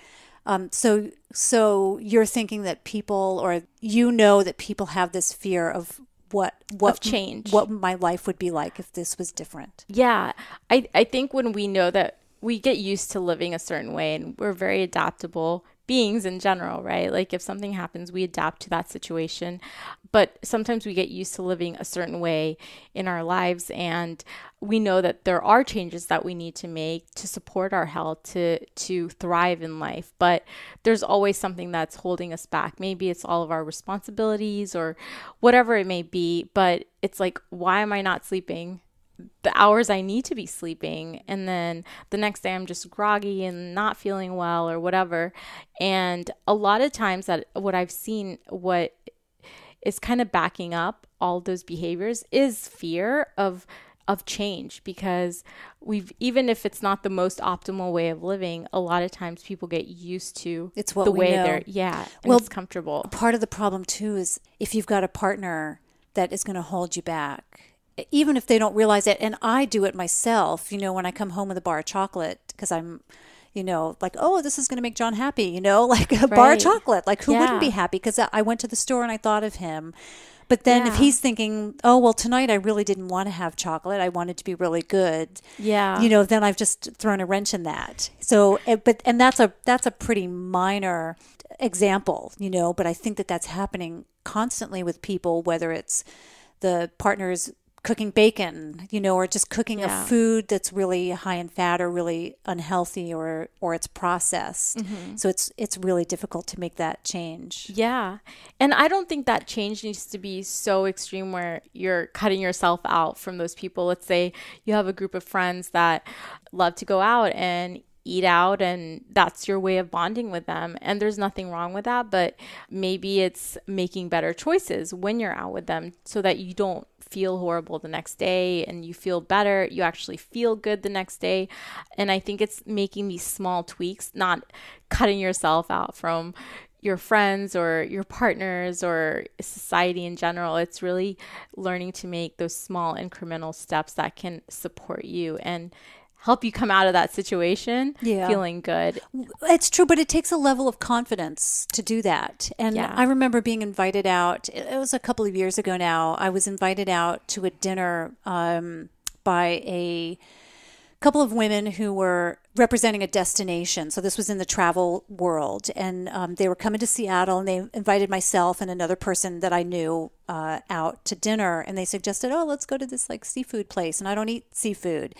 So you're thinking that people, or that people have this fear of what change, what my life would be like if this was different. Yeah. I think when we know that we get used to living a certain way, and we're very adaptable beings in general, right? Like if something happens, we adapt to that situation. But sometimes we get used to living a certain way in our lives, and we know that there are changes that we need to make to support our health, to thrive in life. But there's always something that's holding us back. Maybe it's all of our responsibilities or whatever it may be, but it's like, why am I not sleeping the hours I need to be sleeping? And then the next day I'm just groggy and not feeling well or whatever. And a lot of times that what I've seen, what is kind of backing up all those behaviors, is fear of change, because even if it's not the most optimal way of living, a lot of times people get used to it's what the we way know. And it's comfortable. Part of the problem too is if you've got a partner that is going to hold you back, even if they don't realize it. And I do it myself, when I come home with a bar of chocolate, because I'm, like, oh, this is going to make John happy, like a bar of chocolate. Like who wouldn't be happy? Because I went to the store and I thought of him. But then if he's thinking, oh, well, tonight I really didn't want to have chocolate, I wanted to be really good. Yeah. Then I've just thrown a wrench in that. So, and that's a pretty minor example, but I think that that's happening constantly with people, whether it's the partners cooking bacon, or just cooking a food that's really high in fat or really unhealthy, or it's processed. Mm-hmm. So it's really difficult to make that change. Yeah. And I don't think that change needs to be so extreme where you're cutting yourself out from those people. Let's say you have a group of friends that love to go out and eat out, and that's your way of bonding with them. And there's nothing wrong with that, but maybe it's making better choices when you're out with them so that you don't feel horrible the next day and you feel better. You actually feel good the next day. And I think it's making these small tweaks, not cutting yourself out from your friends or your partners or society in general. It's really learning to make those small incremental steps that can support you and help you come out of that situation feeling good. It's true, but it takes a level of confidence to do that. And I remember being invited out, it was a couple of years ago now, I was invited out to a dinner by a couple of women who were representing a destination. So this was in the travel world. And they were coming to Seattle, and they invited myself and another person that I knew out to dinner. And they suggested, oh, let's go to this like seafood place. And I don't eat seafood.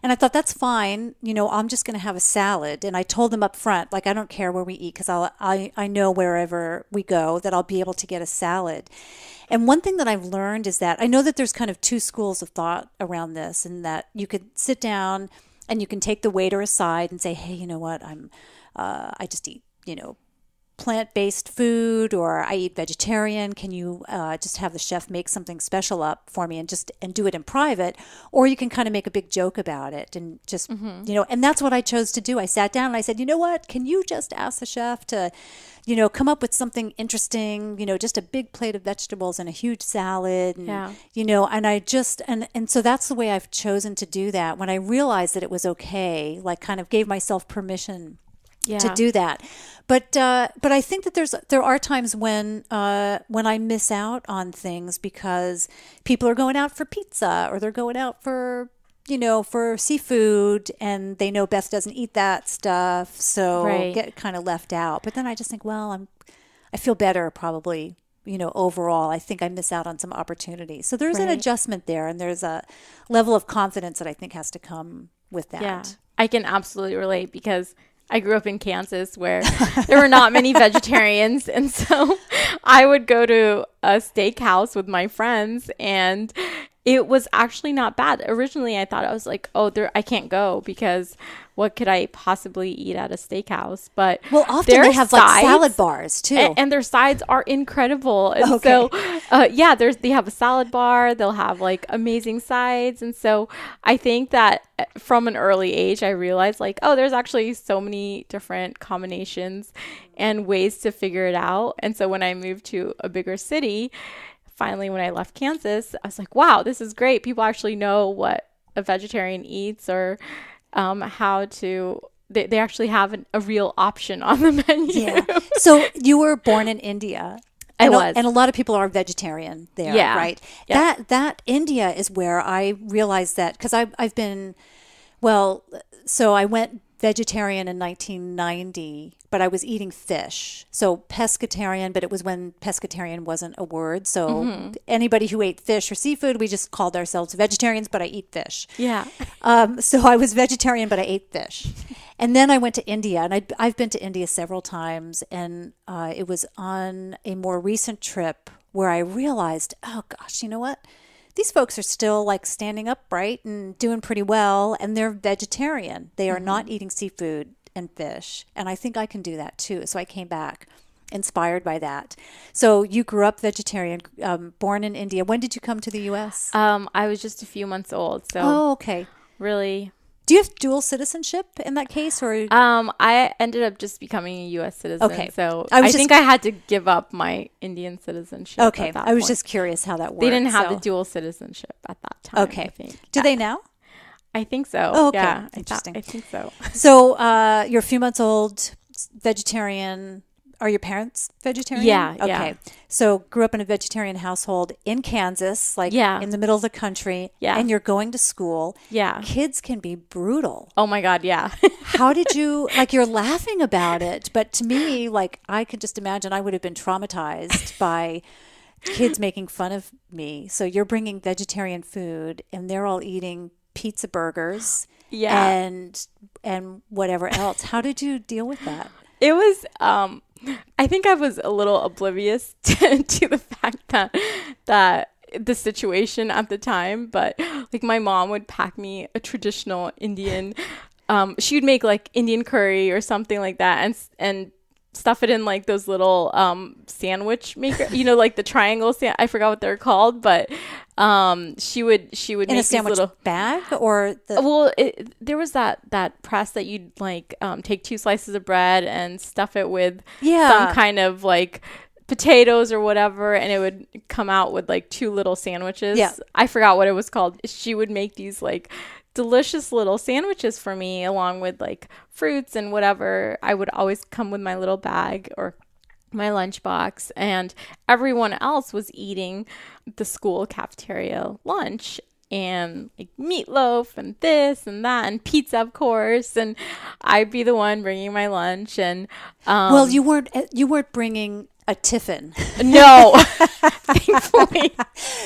And I thought, that's fine. You know, I'm just going to have a salad. And I told them up front, like, I don't care where we eat, because I know wherever we go that I'll be able to get a salad. And one thing that I've learned is that I know that there's kind of two schools of thought around this, and that you could sit down and you can take the waiter aside and say, hey, you know what, I just eat, you know, plant-based food, or I eat vegetarian. Can you just have the chef make something special up for me and do it in private? Or you can kind of make a big joke about it and just, you know, and that's what I chose to do. I sat down and I said, you know what, can you just ask the chef to, you know, come up with something interesting, you know, just a big plate of vegetables and a huge salad, and, you know, and I just, and so that's the way I've chosen to do that. When I realized that it was okay, like kind of gave myself permission to do that. But I think that there are times when I miss out on things because people are going out for pizza, or they're going out for, you know, for seafood, and they know Beth doesn't eat that stuff, so get kind of left out. But then I just think, well, I feel better probably, you know, overall. I think I miss out on some opportunities. So there's an adjustment there, and there's a level of confidence that I think has to come with that. Yeah, I can absolutely relate, because I grew up in Kansas where there were not many vegetarians. And so I would go to a steakhouse with my friends, and it was actually not bad. Originally, I thought, I was like, oh, I can't go, because what could I possibly eat at a steakhouse? But often they have sides, like salad bars too. And their sides are incredible. And so, they have a salad bar. They'll have like amazing sides. And so I think that from an early age, I realized like, oh, there's actually so many different combinations and ways to figure it out. And so when I moved to a bigger city, finally, when I left Kansas, I was like, wow, this is great. People actually know what a vegetarian eats, or how to, they actually have a real option on the menu. Yeah. So you were born in India. I was. And a lot of people are vegetarian there, right? Yeah. That India is where I realized that, because I've been, so I went vegetarian in 1990, but I was eating fish. So pescatarian, but it was when pescatarian wasn't a word. So anybody who ate fish or seafood, we just called ourselves vegetarians, but I eat fish. Yeah. So I was vegetarian, but I ate fish. And then I went to India, and I've been to India several times, and it was on a more recent trip where I realized, oh gosh, you know what? These folks are still like standing upright and doing pretty well, and they're vegetarian. They are not eating seafood and fish, and I think I can do that too. So I came back inspired by that. So you grew up vegetarian, born in India. When did you come to the U.S.? I was just a few months old. So really. Do you have dual citizenship in that case, or? I ended up just becoming a U.S. citizen. Okay. So I think I had to give up my Indian citizenship. Okay. At that I was just curious how that worked. They didn't have the dual citizenship at that time. Okay. I think. Do they now? I think so. Oh, okay. Yeah. Interesting. I think so. So you're a few months old, vegetarian. Are your parents vegetarian? Yeah. Okay. Yeah. So grew up in a vegetarian household in Kansas, like in the middle of the country. Yeah. And you're going to school. Yeah. Kids can be brutal. Oh my God. Yeah. How did you, like, you're laughing about it, but to me, like, I could just imagine I would have been traumatized by kids making fun of me. So you're bringing vegetarian food, and they're all eating pizza burgers. Yeah. And whatever else. How did you deal with that? It was, I think I was a little oblivious to the fact that the situation at the time, but like my mom would pack me a traditional Indian, she would make like Indian curry or something like that, and stuff it in like those little sandwich maker, you know, like the triangle I forgot what they're called, but she would in make a sandwich little bag, or there was that press that you'd like take 2 slices of bread and stuff it with some kind of like potatoes or whatever, and it would come out with like 2 little sandwiches. I forgot what it was called. She would make these like delicious little sandwiches for me, along with like fruits and whatever. I would always come with my little bag or my lunchbox, and everyone else was eating the school cafeteria lunch, and like meatloaf and this and that and pizza, of course, and I'd be the one bringing my lunch. And well, you weren't bringing a tiffin. No, thankfully.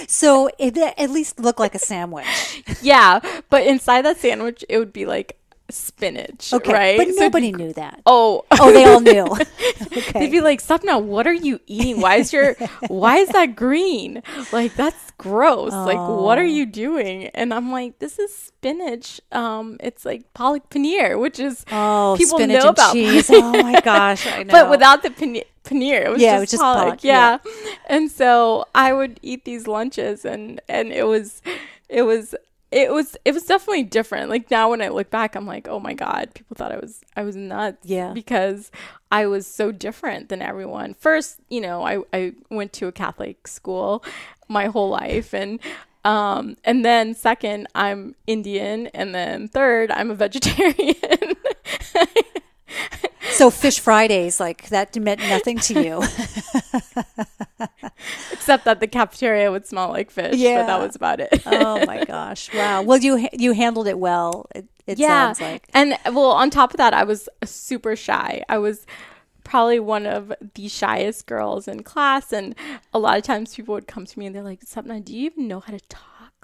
So it at least looked like a sandwich. Yeah, but inside that sandwich, it would be like spinach, okay, right? But nobody knew that. Oh, they all knew. Okay. They'd be like, Sapana, what are you eating? Why is that green? Like, that's gross. Like, what are you doing? And I'm like, this is spinach. It's like palak paneer, which is people spinach know and about cheese. Oh my gosh, I know. But without the paneer, it was just palak. Yeah. And so I would eat these lunches, and it was definitely different. Like, now when I look back, I'm like, oh my God, people thought I was nuts. Yeah. Because I was so different than everyone. First, I went to a Catholic school my whole life, and then second, I'm Indian, and then third, I'm a vegetarian. So Fish Fridays, like, that meant nothing to you. Except that the cafeteria would smell like fish. Yeah. But that was about it. Oh my gosh. Wow. Well, you handled it well. It sounds like. And well, on top of that, I was super shy. I was probably one of the shyest girls in class. And a lot of times people would come to me and they're like, Sapana, do you even know how to talk?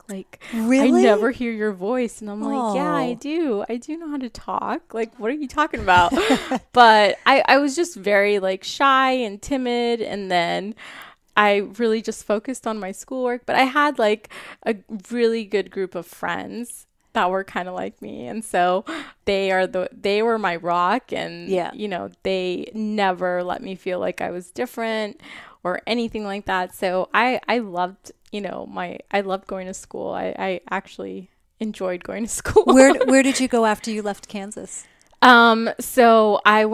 Like, really? I never hear your voice. And I'm like, yeah, I do. I do know how to talk. Like, what are you talking about? But I was just very like shy and timid. And then I really just focused on my schoolwork. But I had like a really good group of friends that were kind of like me. And so they were my rock. And, they never let me feel like I was different or anything like that. So I loved, I loved going to school. I actually enjoyed going to school. Where did you go after you left Kansas? So I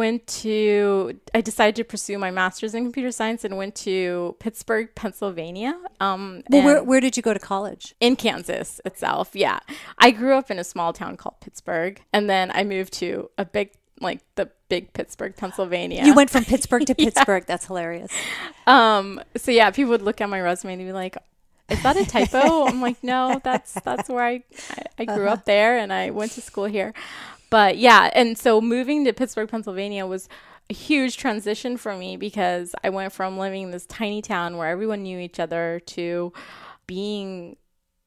decided to pursue my master's in computer science and went to Pittsburgh, Pennsylvania. Where did you go to college? In Kansas itself. Yeah. I grew up in a small town called Pittsburgh, and then I moved to the big Pittsburgh, Pennsylvania. You went from Pittsburgh to Pittsburgh. Yeah. That's hilarious. So yeah, people would look at my resume and be like, is that a typo? I'm like, no, that's where I grew up there, and I went to school here. But yeah, and so moving to Pittsburgh, Pennsylvania was a huge transition for me, because I went from living in this tiny town where everyone knew each other to being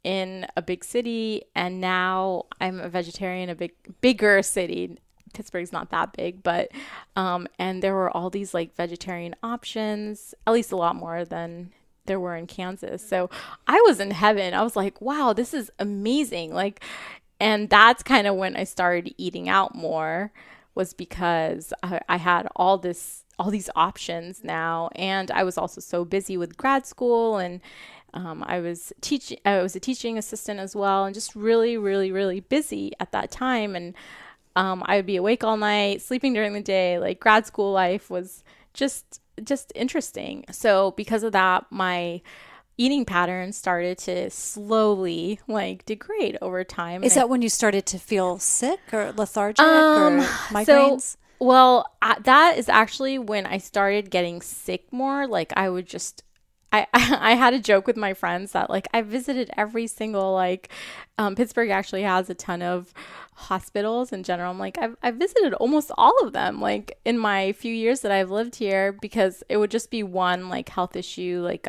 in a big city, and now I'm a vegetarian in a bigger city. Pittsburgh's not that big, but and there were all these like vegetarian options, at least a lot more than there were in Kansas. So I was in heaven. I was like, wow, this is amazing. Like, and that's kind of when I started eating out more, was because I had all these options now. And I was also so busy with grad school, and I was a teaching assistant as well, and just really, really, really busy at that time. And I would be awake all night, sleeping during the day. Like, grad school life was just interesting. So because of that, my eating patterns started to slowly like degrade over time. Is that when you started to feel sick or lethargic or migraines? That is actually when I started getting sick more. Like, I would just, I had a joke with my friends that like I visited every single Pittsburgh actually has a ton of hospitals in general. I'm like, I've visited almost all of them like in my few years that I've lived here, because it would just be one like health issue. Like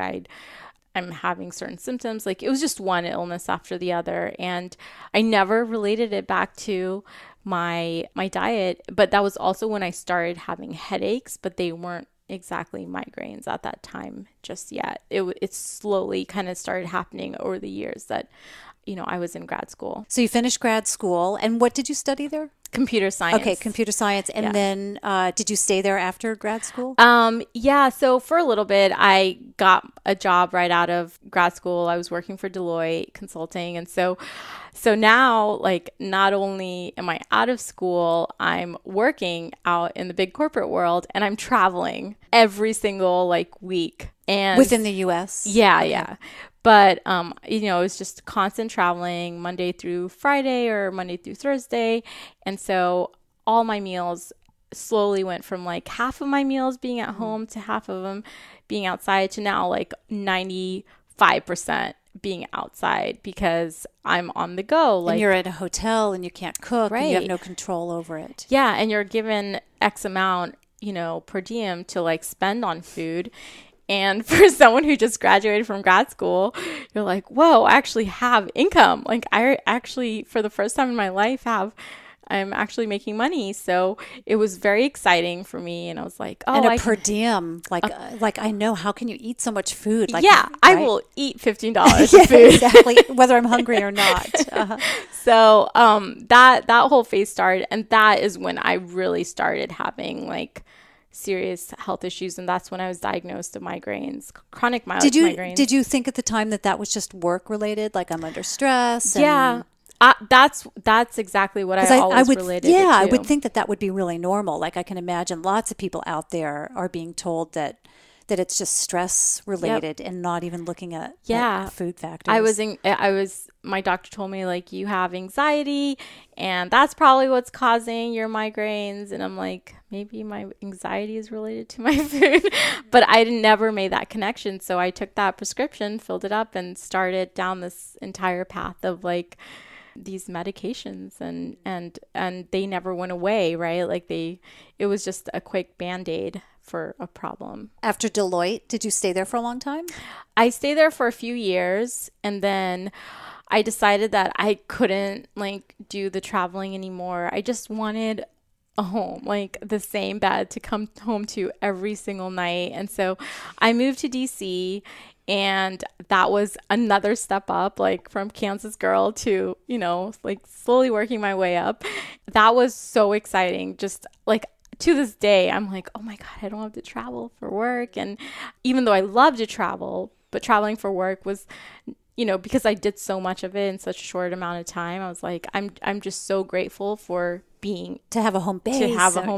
I'm having certain symptoms. Like, it was just one illness after the other. And I never related it back to my diet. But that was also when I started having headaches, but they weren't exactly migraines at that time just yet. It slowly kind of started happening over the years that, I was in grad school. So you finished grad school, and what did you study there? Computer science. Okay, computer science. And then did you stay there after grad school? Yeah. So for a little bit, I got a job right out of grad school. I was working for Deloitte Consulting. And so now, like, not only am I out of school, I'm working out in the big corporate world, and I'm traveling every single week. And within the U.S.? Yeah, okay. Yeah. But, it was just constant traveling Monday through Friday or Monday through Thursday. And so all my meals slowly went from like half of my meals being at home to half of them being outside to now like 95% being outside because I'm on the go. Like, and you're at a hotel and you can't cook, and you have Right. no control over it. Yeah, and you're given X amount, per diem to like spend on food. And for someone who just graduated from grad school, you're like, whoa, I actually have income. Like I actually, for the first time in my life, I'm actually making money. So it was very exciting for me. And I was like, oh, And I a per can, diem, like I know, how can you eat so much food? Like, yeah, I right? will eat $15 Yeah, of food. exactly, whether I'm hungry or not. Uh-huh. So that whole phase started, and that is when I really started having like serious health issues, and that's when I was diagnosed with migraines, chronic migraines. Did you think at the time that was just work related? Like, I'm under stress? Yeah, that's exactly what I 'Cause always would, related it yeah, to. I would think that would be really normal. Like, I can imagine lots of people out there are being told that it's just stress related and not even looking at food factors. My doctor told me like, you have anxiety and that's probably what's causing your migraines. And I'm like, maybe my anxiety is related to my food, but I never made that connection. So I took that prescription, filled it up, and started down this entire path of like these medications, and they never went away, right? Like it was just a quick Band-Aid for a problem. After Deloitte, did you stay there for a long time? I stayed there for a few years, and then I decided that I couldn't like do the traveling anymore. I just wanted a home, like the same bed to come home to every single night. And so I moved to DC, and that was another step up, like from Kansas girl to, like slowly working my way up. That was so exciting. Just like to this day, I'm like, oh my God, I don't have to travel for work. And even though I love to travel, but traveling for work was, because I did so much of it in such a short amount of time, I was like, I'm just so grateful for to have a home base.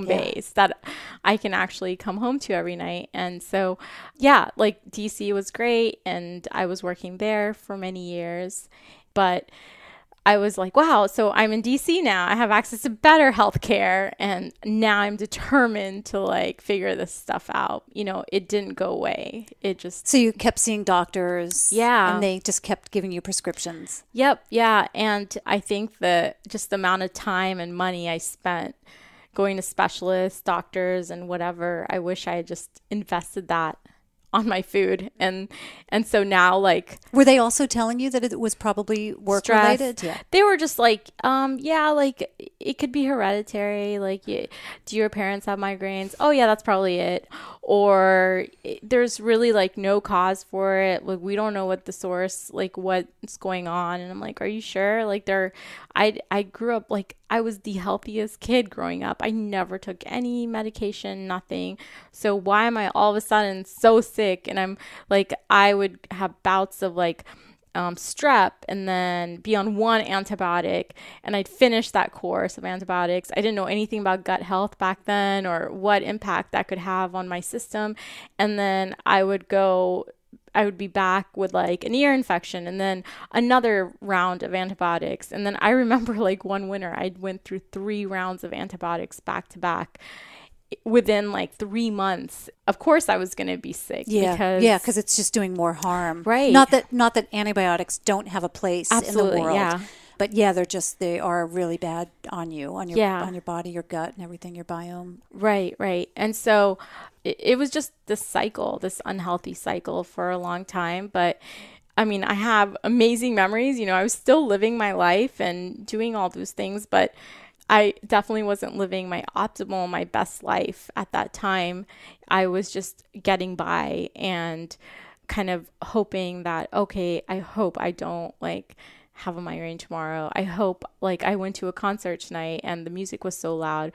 Base that I can actually come home to every night. And so, yeah, like DC was great, and I was working there for many years, but I was like, wow, so I'm in DC now. I have access to better healthcare, and now I'm determined to like figure this stuff out. It didn't go away. It just... So you kept seeing doctors. Yeah. And they just kept giving you prescriptions. Yep. Yeah. And I think just the amount of time and money I spent going to specialists, doctors, and whatever, I wish I had just invested that on my food. And so now, like, were they also telling you that it was probably work related? Yeah. They were just like, like it could be hereditary. Like, do your parents have migraines? Oh yeah, that's probably it. Or there's really like no cause for it. Like, we don't know what the source, like what's going on. And I'm like, are you sure? Like I grew up, like I was the healthiest kid growing up. I never took any medication, nothing. So why am I all of a sudden so sick? And I'm like, I would have bouts of like strep and then be on one antibiotic, and I'd finish that course of antibiotics. I didn't know anything about gut health back then or what impact that could have on my system. And then I would be back with like an ear infection and then another round of antibiotics. And then I remember like one winter, I went through 3 rounds of antibiotics back to back within like 3 months. Of course I was going to be sick. Because it's just doing more harm. Right. Not that antibiotics don't have a place Absolutely, in the world. Yeah. But yeah, they are really bad on you, on your body, your gut, and everything, your biome. Right. And so it was just this unhealthy cycle for a long time. But I mean, I have amazing memories. I was still living my life and doing all those things, but I definitely wasn't living my best life at that time. I was just getting by and kind of hoping that, okay, I hope I don't like have a migraine tomorrow. I hope, like, I went to a concert tonight and the music was so loud,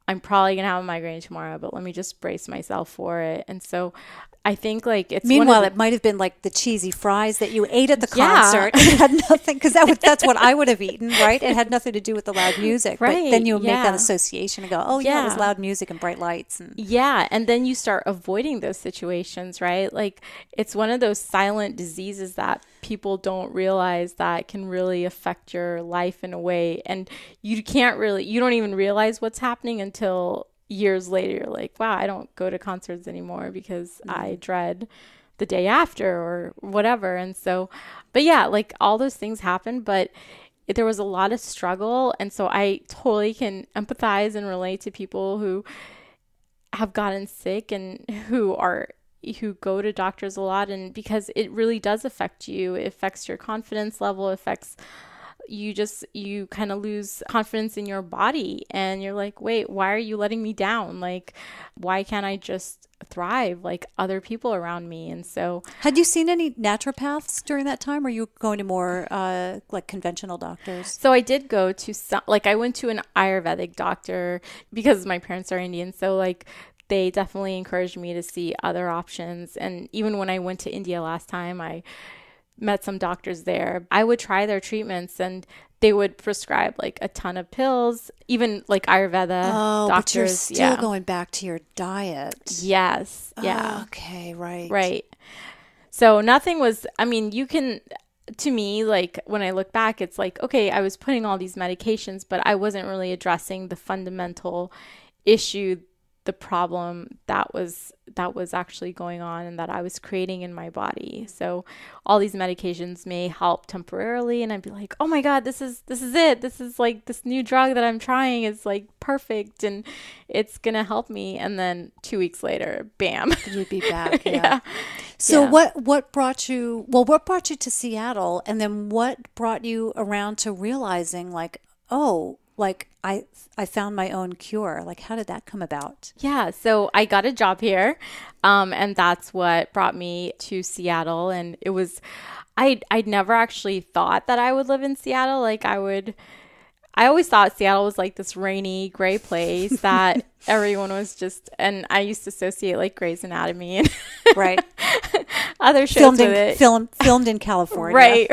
I'm probably going to have a migraine tomorrow, but let me just brace myself for it. And so I think like it's meanwhile it might have been like the cheesy fries that you ate at the concert. It had nothing, because that's what I would have eaten, right? It had nothing to do with the loud music, right? But then you make that association and go, oh yeah, it was loud music and bright lights, and and then you start avoiding those situations, right? Like it's one of those silent diseases that people don't realize that can really affect your life in a way, and you don't even realize what's happening until years later. You're like, wow, I don't go to concerts anymore because I dread the day after or whatever. And so, but yeah, like all those things happen, but there was a lot of struggle. And so I totally can empathize and relate to people who have gotten sick and who go to doctors a lot, and because it really does affect you. It affects your confidence level, affects you kind of lose confidence in your body, and you're like, wait, why are you letting me down? Like, why can't I just thrive like other people around me? And so, had you seen any naturopaths during that time, or were you going to more like conventional doctors? So I did go to I went to an Ayurvedic doctor because my parents are Indian. So like they definitely encouraged me to see other options. And even when I went to India last time, I met some doctors there. I would try their treatments, and they would prescribe like a ton of pills, even like Ayurveda doctors. But you're still going back to your diet. Yes. Yeah. Oh, okay. Right. Right. So nothing was, I mean, to me, like when I look back, it's like, okay, I was putting all these medications, but I wasn't really addressing the fundamental issue, the problem that was actually going on and that I was creating in my body. So all these medications may help temporarily, and I'd be like, oh my God, this is it. This is like this new drug that I'm trying is like perfect and it's gonna help me. And then 2 weeks later, bam, you'd be back. Yeah. So what brought you to Seattle, and then what brought you around to realizing like, oh, like I found my own cure? Like, how did that come about? Yeah. So I got a job here. And that's what brought me to Seattle. And it was, I'd never actually thought that I would live in Seattle. Like I always thought Seattle was like this rainy, gray place that everyone was just, and I used to associate like Grey's Anatomy and right. other shows with it. Filmed in California. Right.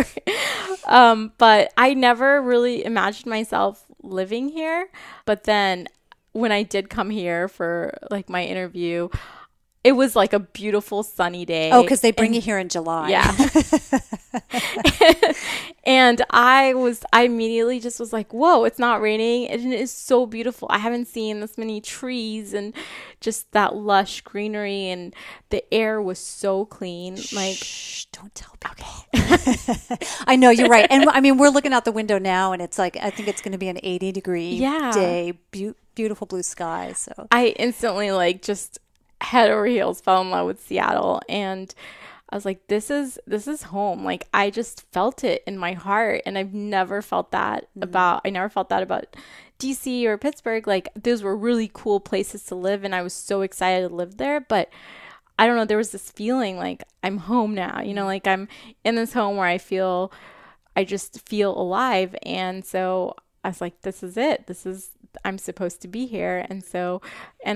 But I never really imagined myself living here. But then when I did come here for like my interview, it was like a beautiful sunny day. Oh, because they bring you here in July. Yeah. And I immediately just was like, whoa, it's not raining. And it is so beautiful. I haven't seen this many trees and just that lush greenery, and the air was so clean. Shh, don't tell people. Okay. I know, you're right. And I mean, we're looking out the window now, and it's like, I think it's going to be an 80-degree day, beautiful blue sky. So I instantly like just head over heels fell in love with Seattle, and I was like, this is home. Like I just felt it in my heart, and I've never felt that about DC or Pittsburgh. Like those were really cool places to live, and I was so excited to live there, but I don't know, there was this feeling like I'm home now, like I'm in this home where I just feel alive. And so I was like, this is it. I'm supposed to be here. And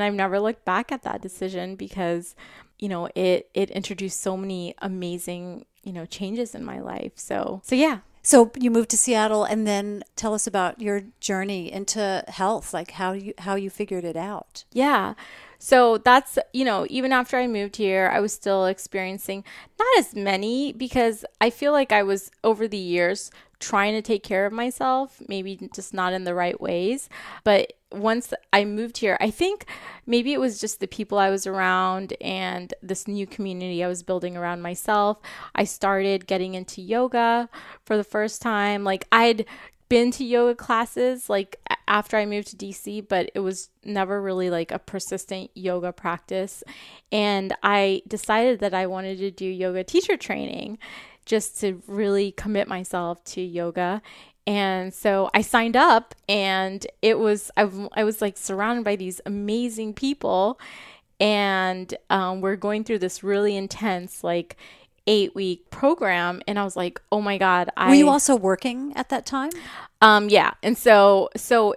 I've never looked back at that decision because, it introduced so many amazing, changes in my life. So yeah. So you moved to Seattle, and then tell us about your journey into health, like how you figured it out. Yeah. So that's, even after I moved here, I was still experiencing not as many, because I feel like I was over the years trying to take care of myself, maybe just not in the right ways. But once I moved here, I think maybe it was just the people I was around and this new community I was building around myself. I started getting into yoga for the first time. Like I'd been to yoga classes like after I moved to DC, but it was never really like a persistent yoga practice. And I decided that I wanted to do yoga teacher training just to really commit myself to yoga. And so I signed up, and I was like surrounded by these amazing people, and we're going through this really intense like 8-week program. And I was like, oh my God. Were you also working at that time? Yeah. And so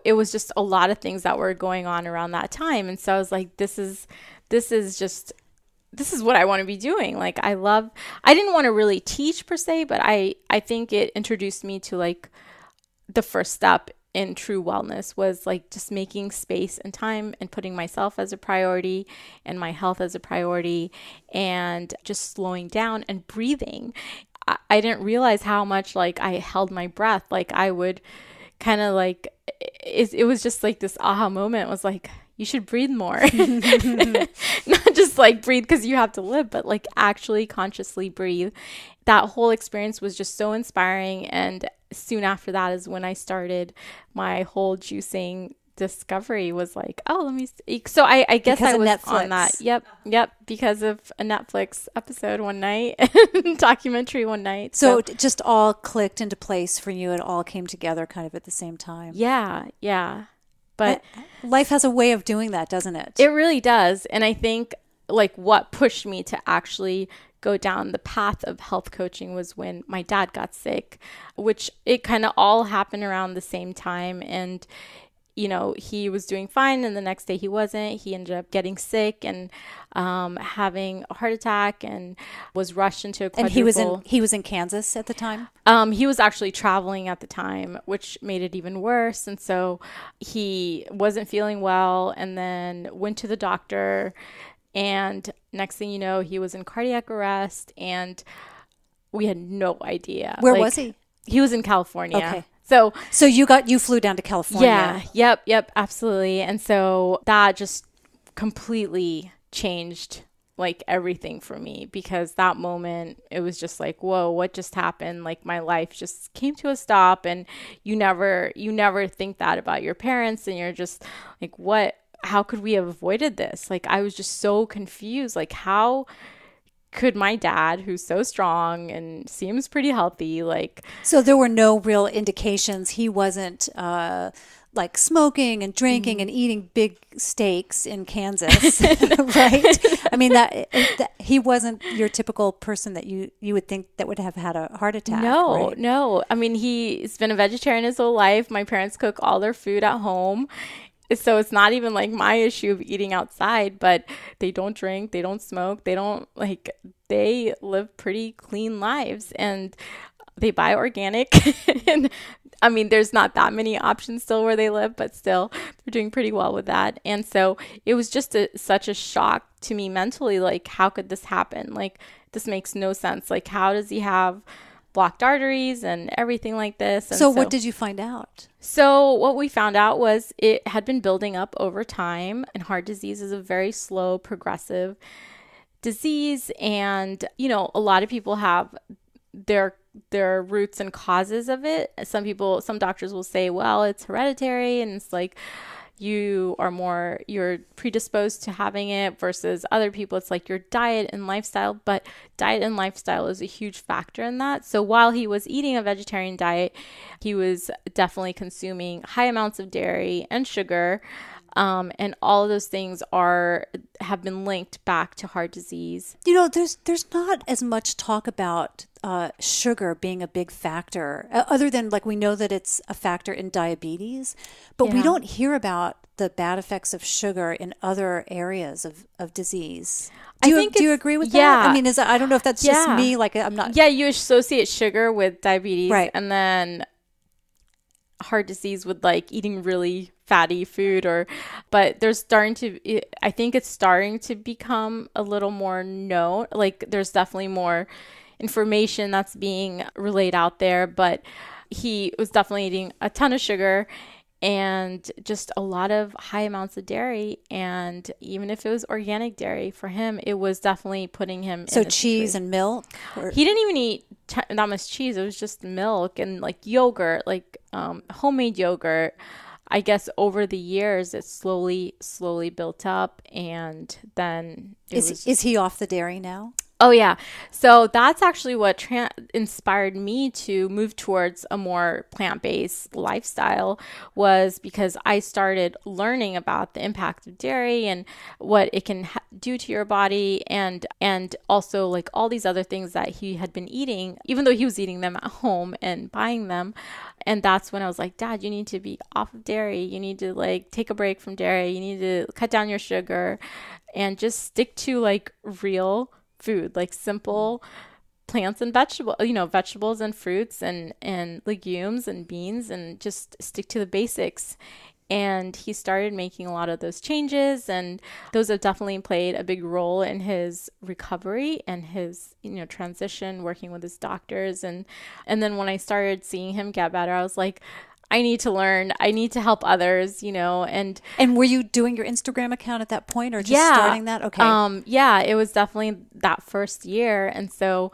it was just a lot of things that were going on around that time. And so I was like, this is this is what I want to be doing. Like, I didn't want to really teach per se, but I think it introduced me to like the first step in true wellness was like just making space and time and putting myself as a priority and my health as a priority and just slowing down and breathing. I didn't realize how much like I held my breath. Like I would kind of like, it was just like this aha moment was like, you should breathe more. Not just like breathe because you have to live, but like actually consciously breathe. That whole experience was just so inspiring. And soon after that is when I started my whole juicing discovery was like, oh, let me see. So I guess because I was Netflix. On that. Yep. Because of a Netflix episode one night, documentary one night. So it just all clicked into place for you. It all came together kind of at the same time. Yeah. But life has a way of doing that, doesn't it? It really does. And I think like what pushed me to actually go down the path of health coaching was when my dad got sick, which it kind of all happened around the same time. And, you know, he was doing fine and the next day he wasn't. He ended up getting sick and having a heart attack and was rushed into a quadruple. And he was in Kansas at the time? He was actually traveling at the time, which made it even worse. And so he wasn't feeling well and then went to the doctor. And next thing you know, he was in cardiac arrest and we had no idea. Where was he? He was in California. Okay. So you flew down to California. Yeah. Yep. Absolutely. And so that just completely changed like everything for me because that moment it was just like, whoa, what just happened? Like my life just came to a stop and you never think that about your parents and you're just like, how could we have avoided this? Like I was just so confused. Like how could my dad, who's so strong and seems pretty healthy, like... So there were no real indications he wasn't like smoking and drinking and eating big steaks in Kansas, right? I mean, that he wasn't your typical person that you would think that would have had a heart attack. No. I mean, he's been a vegetarian his whole life. My parents cook all their food at home. So it's not even like my issue of eating outside, but they don't drink, they don't smoke, they live pretty clean lives and they buy organic. And I mean, there's not that many options still where they live, but still they're doing pretty well with that. And so it was just such a shock to me mentally. Like, how could this happen? Like, this makes no sense. Like, how does he have blocked arteries and everything like this? And so what did you find out? So what we found out was it had been building up over time, and heart disease is a very slow, progressive disease. And, you know, a lot of people have their roots and causes of it. Some doctors will say, well, it's hereditary and it's like you're predisposed to having it, versus other people it's like your diet and lifestyle. But diet and lifestyle is a huge factor in that. So while he was eating a vegetarian diet, he was definitely consuming high amounts of dairy and sugar. And all of those things have been linked back to heart disease. You know, there's not as much talk about sugar being a big factor, other than like we know that it's a factor in diabetes, but we don't hear about the bad effects of sugar in other areas of disease. Do you agree with that? I mean, I don't know if that's just me. Like I'm not. Yeah, you associate sugar with diabetes, right? And then heart disease with like eating really fatty food, but I think it's starting to become a little more known. Like there's definitely more information that's being relayed out there, but he was definitely eating a ton of sugar and just a lot of high amounts of dairy. And even if it was organic dairy, for him, it was definitely putting him in cheese and milk? He didn't even eat that much cheese. It was just milk and like yogurt, like homemade yogurt. I guess over the years, it slowly built up, and then is he off the dairy now? Oh, yeah. So that's actually what inspired me to move towards a more plant-based lifestyle, was because I started learning about the impact of dairy and what it can do to your body, and also like all these other things that he had been eating, even though he was eating them at home and buying them. And that's when I was like, Dad, you need to be off of dairy. You need to like take a break from dairy. You need to cut down your sugar and just stick to like real food, like simple plants and vegetables and fruits and legumes and beans, and just stick to the basics. And he started making a lot of those changes, and those have definitely played a big role in his recovery and his, transition, working with his doctors. And then when I started seeing him get better, I was like, I need to learn. I need to help others, and were you doing your Instagram account at that point, or just starting that? Okay. Yeah, it was definitely that first year. And so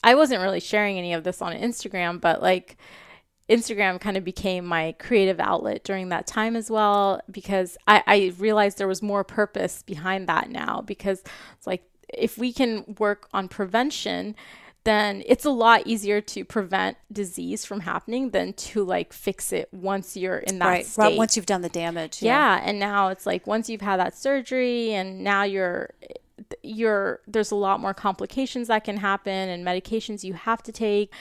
I wasn't really sharing any of this on Instagram, but like Instagram kind of became my creative outlet during that time as well, because I realized there was more purpose behind that now, because it's like, if we can work on prevention, then it's a lot easier to prevent disease from happening than to like fix it once you're in that state. Right, once you've done the damage. Yeah. And now it's like, once you've had that surgery, and now there's a lot more complications that can happen and medications you have to take,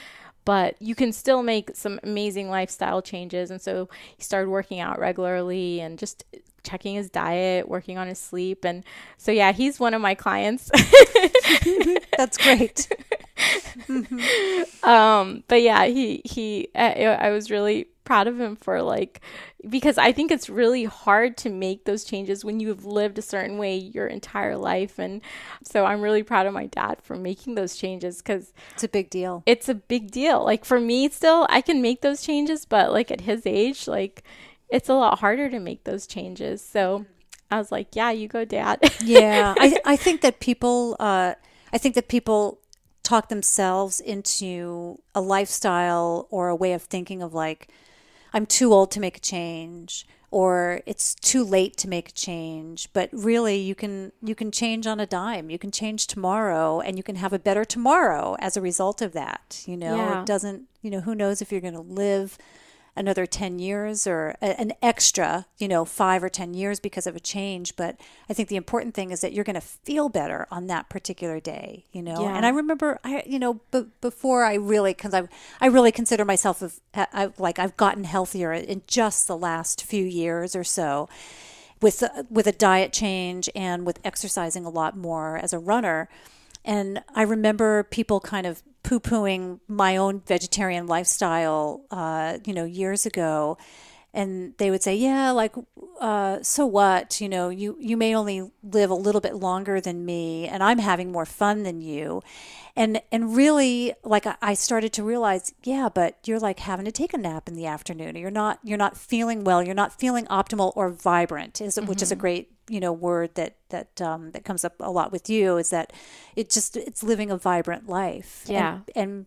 but you can still make some amazing lifestyle changes. And so he started working out regularly and just checking his diet, working on his sleep. And so, yeah, he's one of my clients. That's great. But yeah, I was really proud of him for like, because I think it's really hard to make those changes when you've lived a certain way your entire life. And so I'm really proud of my dad for making those changes, because it's a big deal. It's a big deal. Like for me still, I can make those changes, but like at his age, like it's a lot harder to make those changes. So I was like, yeah, you go, Dad. Yeah. I think that people talk themselves into a lifestyle or a way of thinking of like, I'm too old to make a change, or it's too late to make a change. But really, you can change on a dime. You can change tomorrow, and you can have a better tomorrow as a result of that. Yeah. It doesn't, who knows if you're going to live another 10 years or an extra, 5 or 10 years because of a change. But I think the important thing is that you're going to feel better on that particular day, Yeah. And I remember, before I really, because I really consider myself, I've gotten healthier in just the last few years or so with a diet change and with exercising a lot more as a runner. And I remember people kind of poo-pooing my own vegetarian lifestyle, years ago. And they would say, yeah, like, so what? You may only live a little bit longer than me, and I'm having more fun than you. And really, like, I started to realize, yeah, but you're like having to take a nap in the afternoon. You're not feeling well. You're not feeling optimal or vibrant, which is a great word that comes up a lot with you, is that it's living a vibrant life. Yeah. And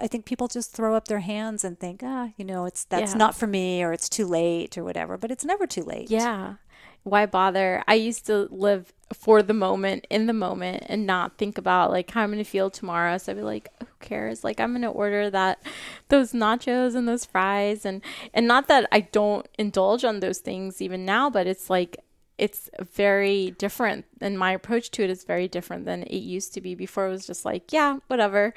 I think people just throw up their hands and think, that's not for me, or it's too late or whatever, but it's never too late. Yeah. Why bother? I used to live for the moment, in the moment, and not think about like how I'm going to feel tomorrow. So I'd be like, who cares? Like, I'm going to order those nachos and those fries. And not that I don't indulge on those things even now, but it's like, it's very different, and my approach to it is very different than it used to be. Before it was just like, yeah, whatever.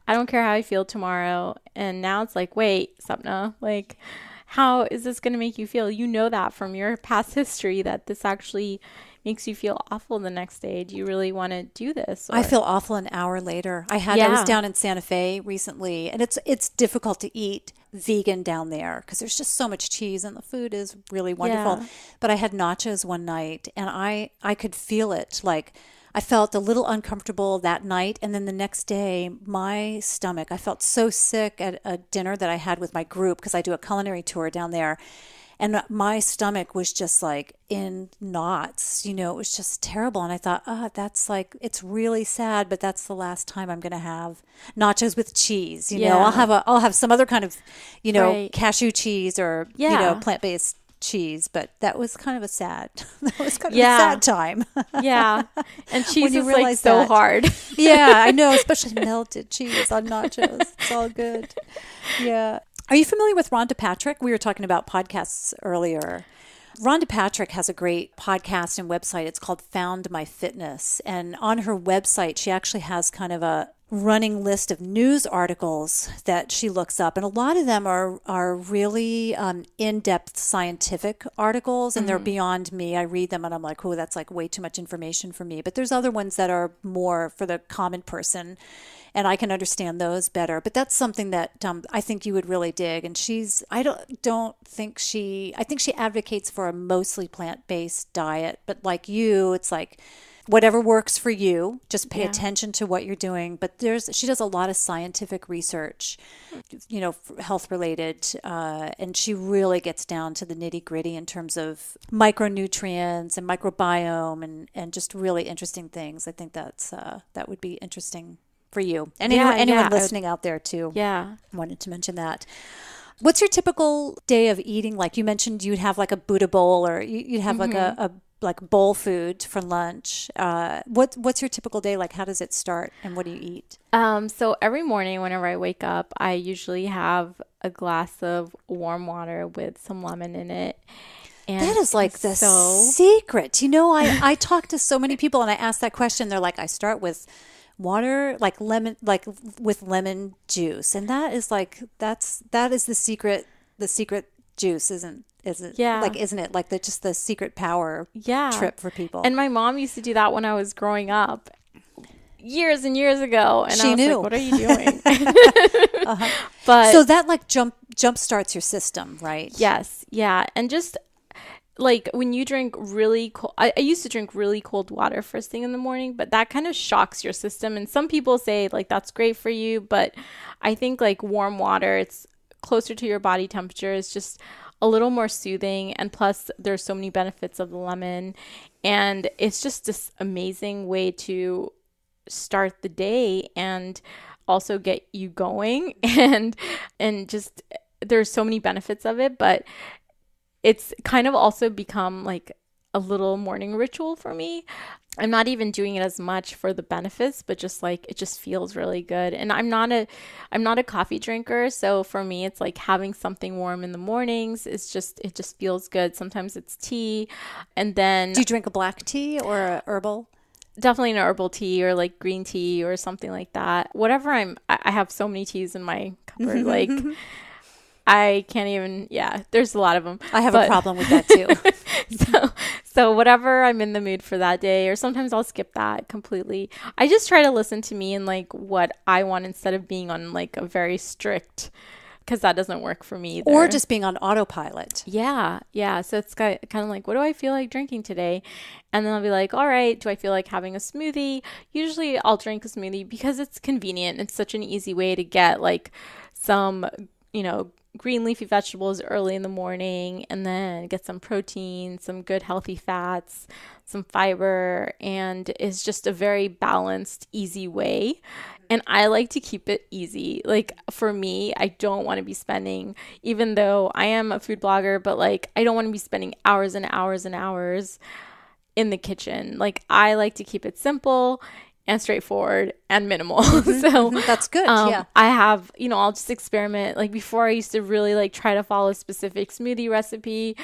I don't care how I feel tomorrow. And now it's like, wait, Sapna, like, how is this going to make you feel? You know that from your past history that this actually makes you feel awful the next day. Do you really want to do this? I feel awful an hour later. I was down in Santa Fe recently, and it's difficult to eat vegan down there because there's just so much cheese and the food is really wonderful. Yeah. But I had nachos one night, and I could feel it. Like, I felt a little uncomfortable that night, and then the next day, my stomach, I felt so sick at a dinner that I had with my group, because I do a culinary tour down there. And my stomach was just like in knots, it was just terrible. And I thought, that's like, it's really sad, but that's the last time I'm going to have nachos with cheese. I'll have some other kind of, Right. cashew cheese or, plant-based cheese, but that was kind of a sad a sad time. Yeah. And cheese you is like realize so that. hard. Yeah, I know, especially melted cheese on nachos. It's all good. Yeah. Are you familiar with Rhonda Patrick? We were talking about podcasts earlier. Rhonda Patrick has a great podcast and website. It's called Found My Fitness. And on her website, she actually has kind of a running list of news articles that she looks up. And a lot of them are really in-depth scientific articles, and they're beyond me. I read them and I'm like, oh, that's like way too much information for me. But there's other ones that are more for the common person, and I can understand those better. But that's something that I think you would really dig. And I think she advocates for a mostly plant-based diet. But like you, it's like whatever works for you, just pay attention to what you're doing. But she does a lot of scientific research, health related, and she really gets down to the nitty gritty in terms of micronutrients and microbiome and just really interesting things. I think that would be interesting for you and anyone listening out there too. Yeah. I wanted to mention that. What's your typical day of eating? Like you mentioned, you'd have like a Buddha bowl, or you'd have like a bowl food for lunch. What's your typical day like? How does it start, and what do you eat? So every morning whenever I wake up, I usually have a glass of warm water with some lemon in it. And that is like the secret. I talk to so many people and I ask that question. They're like, I start with water, like lemon, like with lemon juice, and that is the secret. The secret juice isn't it? Yeah. Like, isn't it like just the secret power trip for people? And my mom used to do that when I was growing up years and years ago, and she I was knew. like, what are you doing? But so that like jump starts your system, right? Yes. Yeah. And just like when you drink really cold, I used to drink really cold water first thing in the morning, but that kind of shocks your system. And some people say like that's great for you, but I think like warm water, it's closer to your body temperature. It's just a little more soothing. And plus there's so many benefits of the lemon. And it's just this amazing way to start the day and also get you going. And just there's so many benefits of it, but it's kind of also become like a little morning ritual for me. I'm not even doing it as much for the benefits, but just like it just feels really good. And I'm not a coffee drinker, so for me it's like having something warm in the mornings. It just feels good. Sometimes it's tea, and then do you drink a black tea or a herbal? Definitely an herbal tea or like green tea or something like that. Whatever I have so many teas in my cupboard, like. I can't even, there's a lot of them. I have a problem with that too. So whatever I'm in the mood for that day, or sometimes I'll skip that completely. I just try to listen to me and like what I want instead of being on like a very strict, because that doesn't work for me either. Or just being on autopilot. Yeah. So it's kind of like, what do I feel like drinking today? And then I'll be like, all right, do I feel like having a smoothie? Usually I'll drink a smoothie because it's convenient. It's such an easy way to get like some, green leafy vegetables early in the morning, and then get some protein, some good healthy fats, some fiber, and it's just a very balanced, easy way. And I like to keep it easy. Like for me, I don't want to be spending, even though I am a food blogger, but like I don't want to be spending hours and hours and hours in the kitchen. Like I like to keep it simple and straightforward and minimal. So that's good. Yeah. I have, I'll just experiment. Like before I used to really like try to follow a specific smoothie recipe,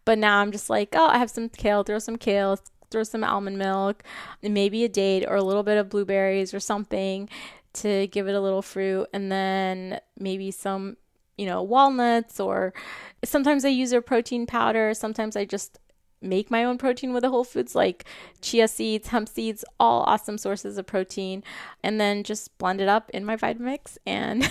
but now I'm just like, I have some kale, throw some almond milk, and maybe a date or a little bit of blueberries or something to give it a little fruit. And then maybe some, walnuts, or sometimes I use a protein powder. Sometimes I just make my own protein with the whole foods, like chia seeds, hemp seeds, all awesome sources of protein, and then just blend it up in my Vitamix, and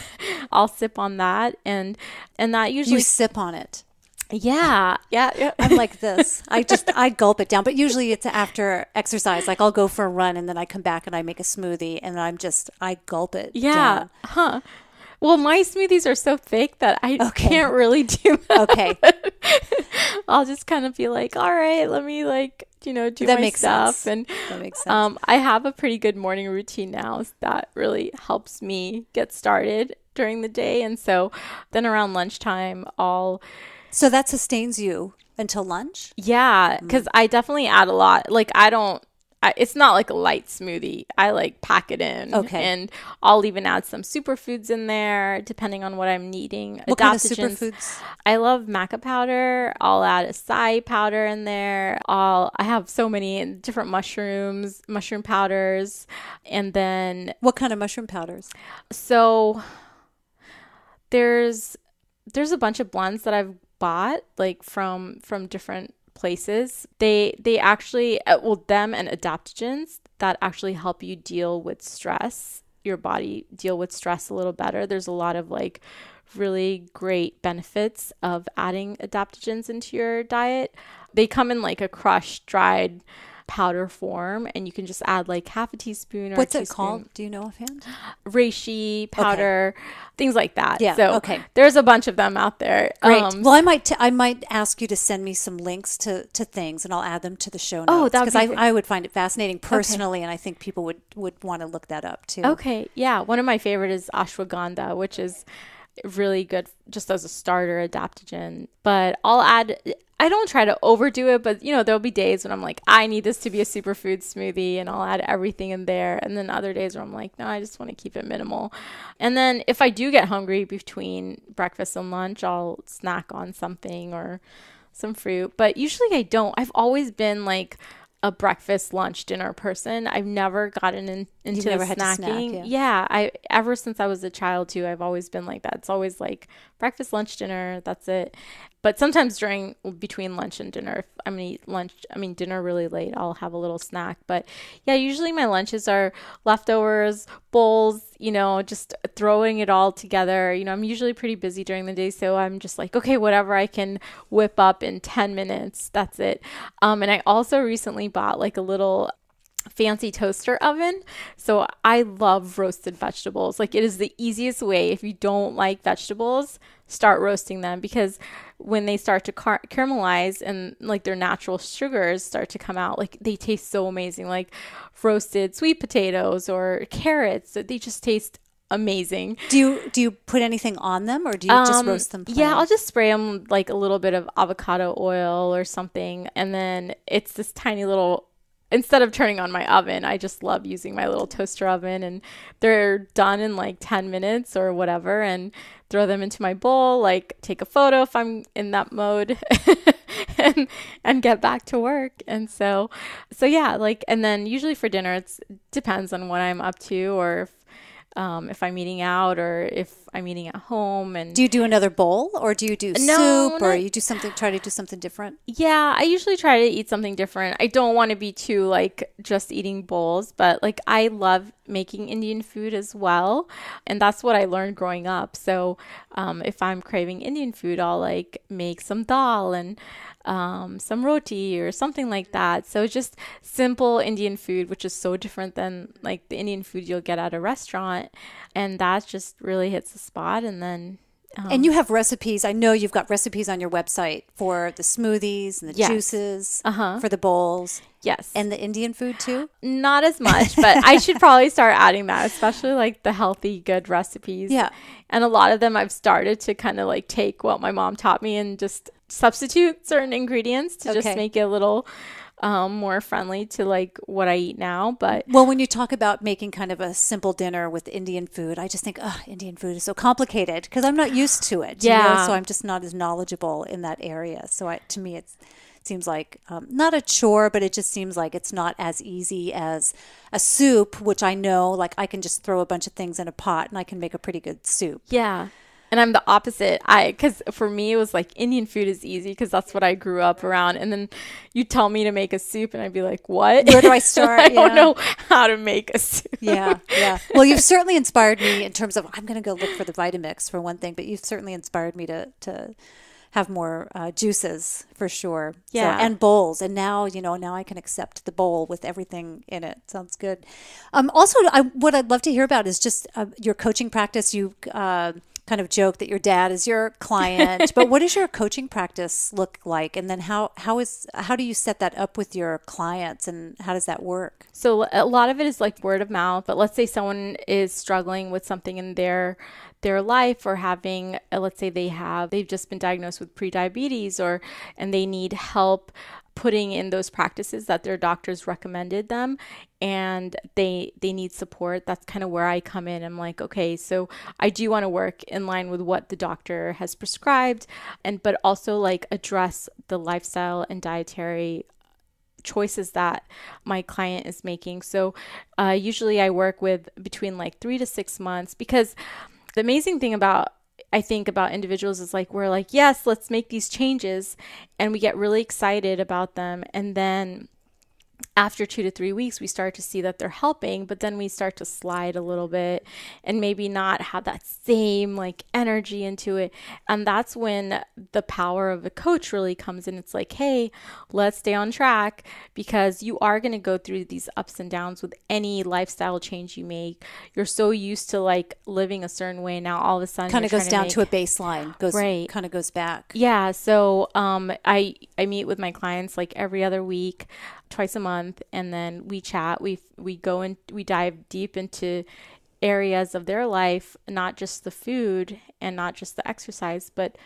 I'll sip on that, and that usually you sip on it. Yeah. I'm like this. I gulp it down, but usually it's after exercise. Like I'll go for a run and then I come back and I make a smoothie, and I gulp it down. Huh. Well, my smoothies are so thick that I can't really do that. Okay. I'll just kind of be like, all right, let me like, do that my makes stuff. Sense. And that makes sense. I have a pretty good morning routine now that really helps me get started during the day. And so then around lunchtime, So that sustains you until lunch? Yeah, because I definitely add a lot. Like it's not like a light smoothie. I like pack it in. Okay. And I'll even add some superfoods in there depending on what I'm needing. What kind of superfoods? I love maca powder. I'll add acai powder in there. I have so many different mushroom powders. And then what kind of mushroom powders? So there's a bunch of blends that I've bought like from different places. They actually them and adaptogens that actually help you deal with stress, your body deal with stress a little better. There's a lot of like really great benefits of adding adaptogens into your diet. They come in like a crushed, dried powder form, and you can just add like half a teaspoon or what's a it teaspoon. Called? Do you know offhand? Reishi powder, things like that. Yeah. So there's a bunch of them out there. Great. Well, I might ask you to send me some links to things, and I'll add them to the show notes because I would find it fascinating personally, and I think people would want to look that up too. Okay. Yeah. One of my favorite is ashwagandha, which is really good just as a starter adaptogen. But I don't try to overdo it, but there'll be days when I'm like, I need this to be a superfood smoothie, and I'll add everything in there. And then other days where I'm like, no, I just want to keep it minimal. And then if I do get hungry between breakfast and lunch, I'll snack on something or some fruit. But usually I don't. I've always been like a breakfast, lunch, dinner person. I've never gotten into snacking. I ever since I was a child too, I've always been like that. It's always like breakfast, lunch, dinner, that's it. But sometimes between lunch and dinner, if I'm gonna eat dinner really late, I'll have a little snack. But yeah, usually my lunches are leftovers, bowls, just throwing it all together. I'm usually pretty busy during the day, so I'm just like, okay, whatever I can whip up in 10 minutes, that's it. And I also recently bought like a little fancy toaster oven. So I love roasted vegetables. Like it is the easiest way. If you don't like vegetables, start roasting them, because when they start to caramelize and like their natural sugars start to come out, like they taste so amazing. Like roasted sweet potatoes or carrots, they just taste amazing. Do you put anything on them, or do you just roast them plain? Yeah, I'll just spray them like a little bit of avocado oil or something, and then it's this tiny little, instead of turning on my oven, I just love using my little toaster oven, and they're done in like 10 minutes or whatever, and throw them into my bowl, like take a photo if I'm in that mode and get back to work. And so yeah, like, and then usually for dinner, it depends on what I'm up to, or if I'm eating out or if I'm eating at home. And do you do another bowl, or do you do soup, or you try to do something different? Yeah, I usually try to eat something different. I don't want to be too like just eating bowls, but like I love making Indian food as well, and that's what I learned growing up. So if I'm craving Indian food, I'll like make some dal and some roti or something like that. So just simple Indian food, which is so different than like the Indian food you'll get at a restaurant. And that just really hits the spot. And then and you have recipes. I know you've got recipes on your website for the smoothies and the juices, for the bowls. Yes. And the Indian food too? Not as much, but I should probably start adding that, especially like the healthy, good recipes. Yeah. And a lot of them I've started to kind of like take what my mom taught me and just substitute certain ingredients to just make it a little more friendly to like what I eat now. But well, when you talk about making kind of a simple dinner with Indian food, I just think, Indian food is so complicated because I'm not used to it. Yeah. So I'm just not as knowledgeable in that area. So to me, it seems like not a chore, but it just seems like it's not as easy as a soup, which I know, like I can just throw a bunch of things in a pot and I can make a pretty good soup. Yeah. And I'm the opposite. Because for me, it was like Indian food is easy because that's what I grew up around. And then you tell me to make a soup and I'd be like, what? Where do I start? I don't know how to make a soup. Yeah. Well, you've certainly inspired me in terms of, I'm going to go look for the Vitamix for one thing, but you've certainly inspired me to have more juices for sure. Yeah. So, and bowls. And now, now I can accept the bowl with everything in it. Sounds good. Also, what I'd love to hear about is just your coaching practice. You kind of joke that your dad is your client, but what does your coaching practice look like? And then how do you set that up with your clients, and how does that work? So a lot of it is like word of mouth, but let's say someone is struggling with something in their life, or having, let's say they've just been diagnosed with prediabetes, and they need help putting in those practices that their doctors recommended them, and they need support. That's kind of where I come in. I'm like, okay, so I do want to work in line with what the doctor has prescribed, but also like address the lifestyle and dietary choices that my client is making. So usually I work with between like 3 to 6 months, because the amazing thing about individuals is like, we're like, yes, let's make these changes, and we get really excited about them. And then after 2 to 3 weeks, we start to see that they're helping, but then we start to slide a little bit and maybe not have that same like energy into it. And that's when the power of a coach really comes in. It's like, hey, let's stay on track, because you are going to go through these ups and downs with any lifestyle change you make. You're so used to like living a certain way. Now all of a sudden kind of goes down to a baseline, kind of goes back. Yeah. So I meet with my clients like every other week, twice a month, and then we chat. We go and we dive deep into areas of their life, not just the food and not just the exercise, but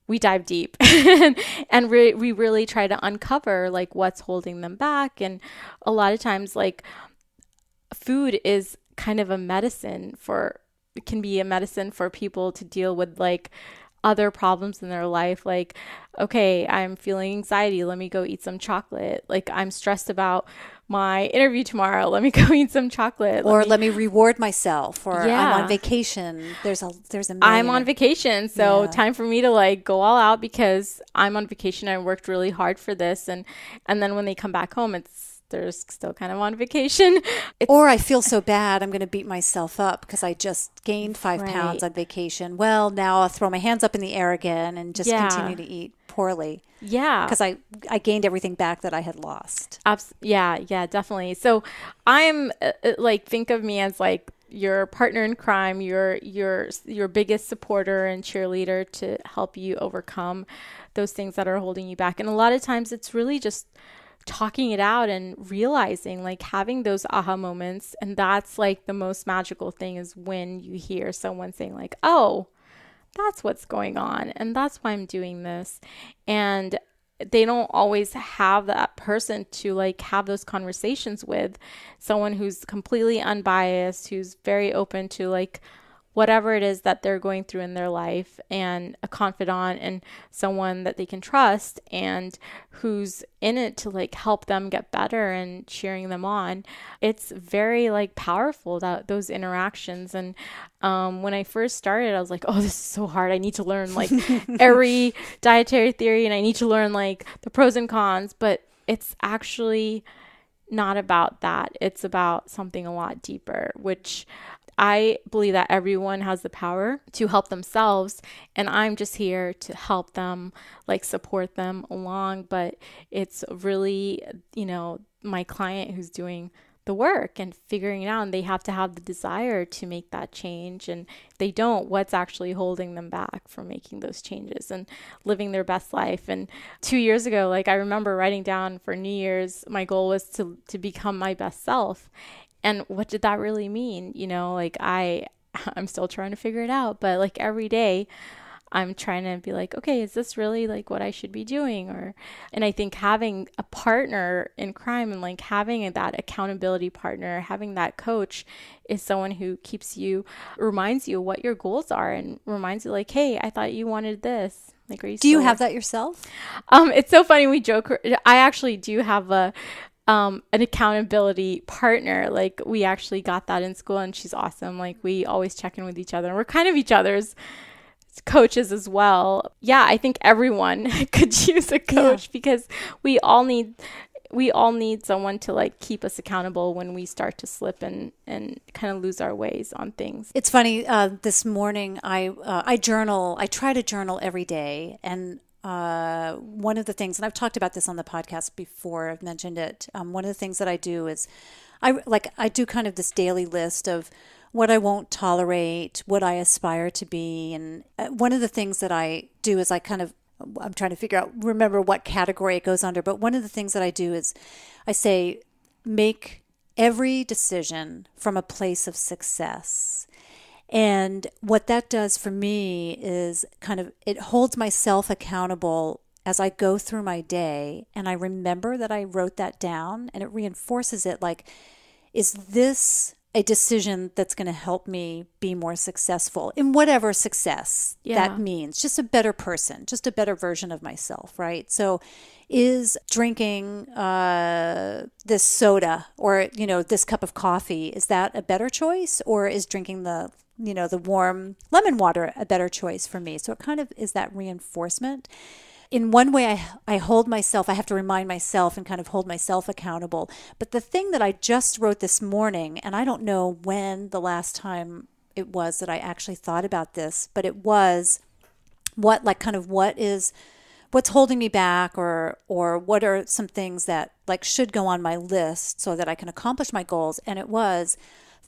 we dive deep and we really try to uncover like what's holding them back. And a lot of times, like, food is kind of can be a medicine for people to deal with like other problems in their life. Like, okay, I'm feeling anxiety, let me go eat some chocolate. Like, I'm stressed about my interview tomorrow, let me go eat some chocolate. Let me reward myself. Or I'm on vacation. There's a I'm on vacation, so time for me to like go all out, because I'm on vacation. I worked really hard for this, and then when they come back home, they're still kind of on vacation. Or I feel so bad, I'm going to beat myself up because I just gained 5 pounds on vacation. Well, now I'll throw my hands up in the air again and just continue to eat poorly. Yeah. Because I gained everything back that I had lost. Yeah, definitely. So I'm like, think of me as like your partner in crime, your biggest supporter and cheerleader to help you overcome those things that are holding you back. And a lot of times it's really just talking it out and realizing, like, having those aha moments. And that's like the most magical thing, is when you hear someone saying like, oh, that's what's going on, and that's why I'm doing this. And they don't always have that person to like have those conversations with, someone who's completely unbiased, who's very open to like whatever it is that they're going through in their life, and a confidant and someone that they can trust and who's in it to like help them get better and cheering them on. It's very like powerful, those interactions. And when I first started, I was like, oh, this is so hard. I need to learn like every dietary theory, and I need to learn like the pros and cons, but it's actually not about that. It's about something a lot deeper, which I believe that everyone has the power to help themselves, and I'm just here to help them, like support them along. But it's really, my client who's doing the work and figuring it out, and they have to have the desire to make that change. And if they don't, what's actually holding them back from making those changes and living their best life? And 2 years ago, like, I remember writing down for New Year's, my goal was to become my best self. And what did that really mean? Like, I'm still trying to figure it out, but like every day I'm trying to be like, okay, is this really like what I should be doing? And I think having a partner in crime, and like having that accountability partner, having that coach, is someone who reminds you what your goals are, and reminds you like, hey, I thought you wanted this. Like, do you have that yourself? It's so funny. We joke. I actually do have an accountability partner. Like, we actually got that in school, and she's awesome. Like, we always check in with each other, and we're kind of each other's coaches as well. Yeah, I think everyone could use a coach, because we all need someone to like keep us accountable when we start to slip and kind of lose our ways on things. It's funny. This morning, I journal. I try to journal every day, and one of the things, and I've talked about this on the podcast before, I've mentioned it. One of the things that I do is I do kind of this daily list of what I won't tolerate, what I aspire to be. And one of the things that I do is I'm trying to remember what category it goes under. But one of the things that I do is I say, make every decision from a place of success. And what that does for me is it holds myself accountable as I go through my day, and I remember that I wrote that down, and it reinforces it. Like, is this a decision that's going to help me be more successful in whatever success that means? Just a better person, just a better version of myself, right? So is drinking this soda or, this cup of coffee, is that a better choice? Or is drinking the warm lemon water a better choice for me? So it kind of is that reinforcement. In one way, I hold myself, I have to remind myself and kind of hold myself accountable. But the thing that I just wrote this morning, and I don't know when the last time it was that I actually thought about this, but it was what's holding me back, or what are some things that should go on my list so that I can accomplish my goals. And it was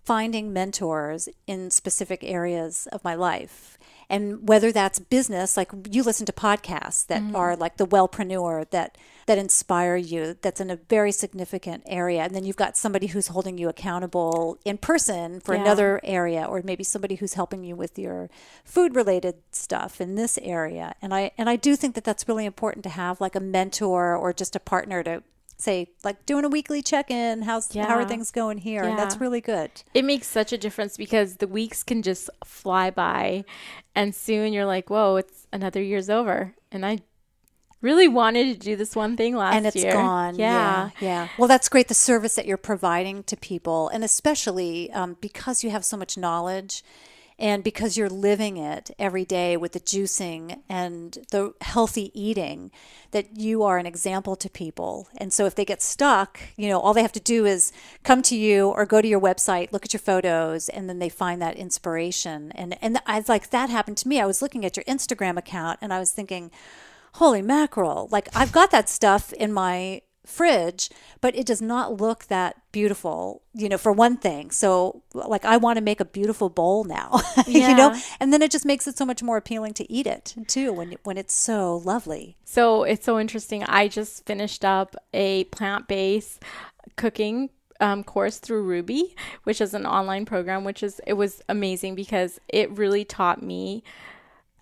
finding mentors in specific areas of my life. And whether that's business, like you listen to podcasts that are like the Wellpreneur that inspire you, that's in a very significant area. And then you've got somebody who's holding you accountable in person for another area, or maybe somebody who's helping you with your food related stuff in this area. And I do think that that's really important to have, like a mentor or just a partner to say, like, doing a weekly check-in, how are things going here? And that's really good. It makes such a difference because the weeks can just fly by, and soon you're like, whoa, it's another year's over. And I really wanted to do this one thing last year. And it's gone. Yeah. Well, that's great, the service that you're providing to people. And especially because you have so much knowledge, and because you're living it every day with the juicing and the healthy eating, that you are an example to people. And so if they get stuck, all they have to do is come to you or go to your website, look at your photos, and then they find that inspiration. And that happened to me. I was looking at your Instagram account and I was thinking, holy mackerel, like, I've got that stuff in my fridge, but it does not look that beautiful, for one thing. So like, I want to make a beautiful bowl now, and then it just makes it so much more appealing to eat it too, when it's so lovely. So it's so interesting. I just finished up a plant-based cooking course through Ruby, which is an online program, it was amazing because it really taught me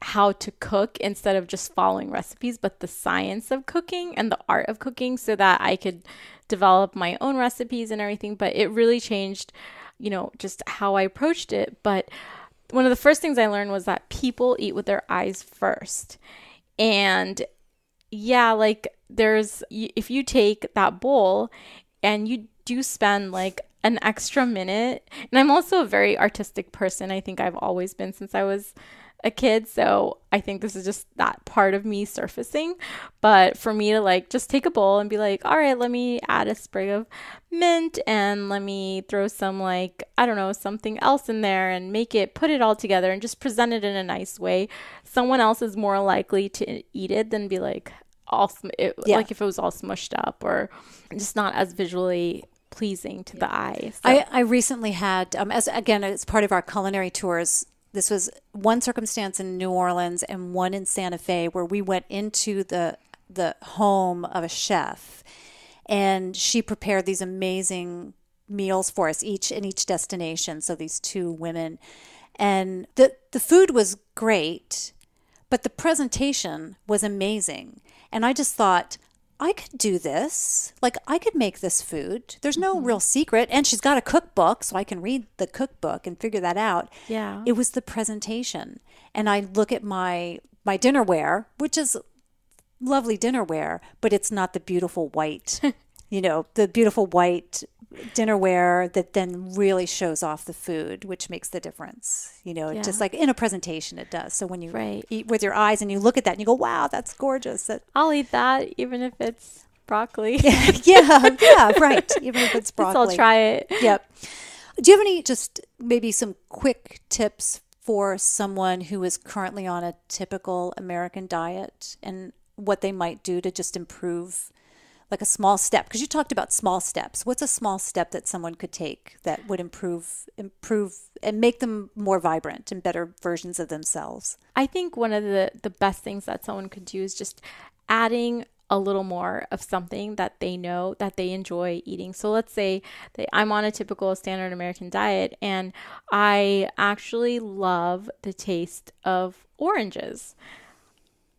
how to cook instead of just following recipes, but the science of cooking and the art of cooking, so that I could develop my own recipes and everything. But it really changed, just how I approached it. But one of the first things I learned was that people eat with their eyes first. And if you take that bowl and you do spend like an extra minute, and I'm also a very artistic person. I think I've always been since I was a kid. So I think this is just that part of me surfacing. But for me to just take a bowl and be like, all right, let me add a sprig of mint and let me throw some something else in there and put it all together and just present it in a nice way. Someone else is more likely to eat it than be like if it was all smushed up or just not as visually pleasing to the eye. So. I recently had, as part of our culinary tours, this was one circumstance in New Orleans and one in Santa Fe, where we went into the home of a chef, and she prepared these amazing meals for us each destination. So these two women, and the food was great, but the presentation was amazing. And I just thought, I could do this. Like, I could make this food. There's no real secret. And she's got a cookbook, so I can read the cookbook and figure that out. Yeah. It was the presentation. And I look at my dinnerware, which is lovely dinnerware, but it's not the beautiful white, the beautiful white dinnerware that then really shows off the food, which makes the difference. Just like in a presentation, it does. So when you eat with your eyes and you look at that and you go, wow, that's gorgeous. I'll eat that even if it's broccoli. yeah, right. Even if it's broccoli. I'll try it. Yep. Do you have any, just maybe some quick tips for someone who is currently on a typical American diet and what they might do to just improve like a small step, because you talked about small steps. What's a small step that someone could take that would improve and make them more vibrant and better versions of themselves? I think one of the best things that someone could do is just adding a little more of something that they know that they enjoy eating. So let's say that I'm on a typical standard American diet and I actually love the taste of oranges.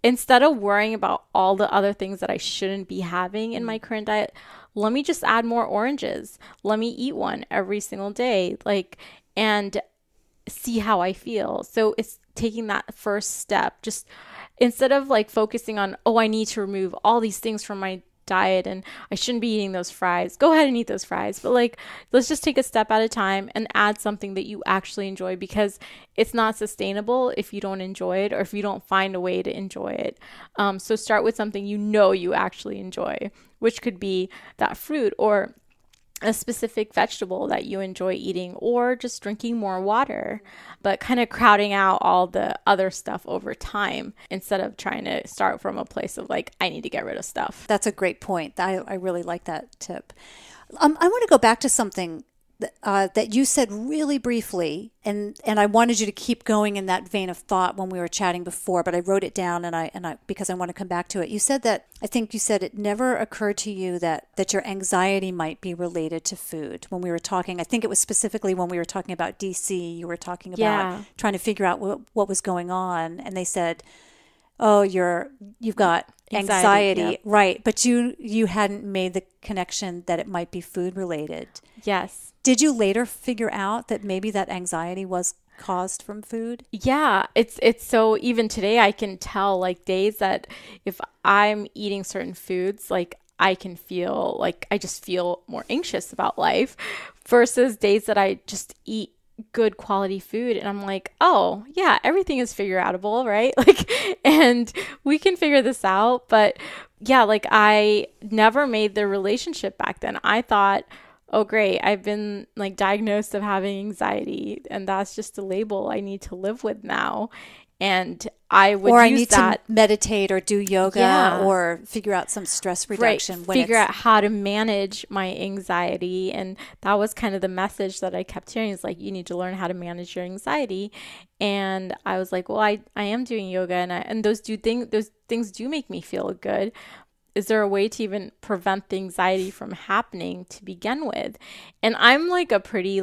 Instead of worrying about all the other things that I shouldn't be having in my current diet, let me just add more oranges. Let me eat one every single day, and see how I feel. So it's taking that first step. Just instead of focusing on, oh, I need to remove all these things from my diet and I shouldn't be eating those fries. Go ahead and eat those fries. But let's just take a step at a time and add something that you actually enjoy, because it's not sustainable if you don't enjoy it or if you don't find a way to enjoy it. So start with something you actually enjoy, which could be that fruit or a specific vegetable that you enjoy eating, or just drinking more water, but kind of crowding out all the other stuff over time instead of trying to start from a place of I need to get rid of stuff. That's a great point. I really like that tip. I want to go back to something that you said really briefly, and I wanted you to keep going in that vein of thought when we were chatting before, but I wrote it down and I because I want to come back to it. You said that, I think you said it never occurred to you that your anxiety might be related to food. When we were talking, I think it was specifically when we were talking about DC, you were talking about trying to figure out what was going on, and they said, oh, you've got anxiety. Yep. Right, but you hadn't made the connection that it might be food related. Yes. Did you later figure out that maybe that anxiety was caused from food? Yeah, it's so even today I can tell days that if I'm eating certain foods, I can feel I just feel more anxious about life, versus days that I just eat good quality food and I'm oh yeah, everything is figure outable, right? And we can figure this out. But yeah, I never made the relationship back then. I thought, oh great, I've been diagnosed of having anxiety and that's just a label I need to live with now. And I would or use I need that to meditate or do yoga or figure out some stress reduction. Right. Figure out how to manage my anxiety. And that was kind of the message that I kept hearing is you need to learn how to manage your anxiety. And I was well, I am doing yoga and those things do make me feel good. Is there a way to even prevent the anxiety from happening to begin with? And I'm a pretty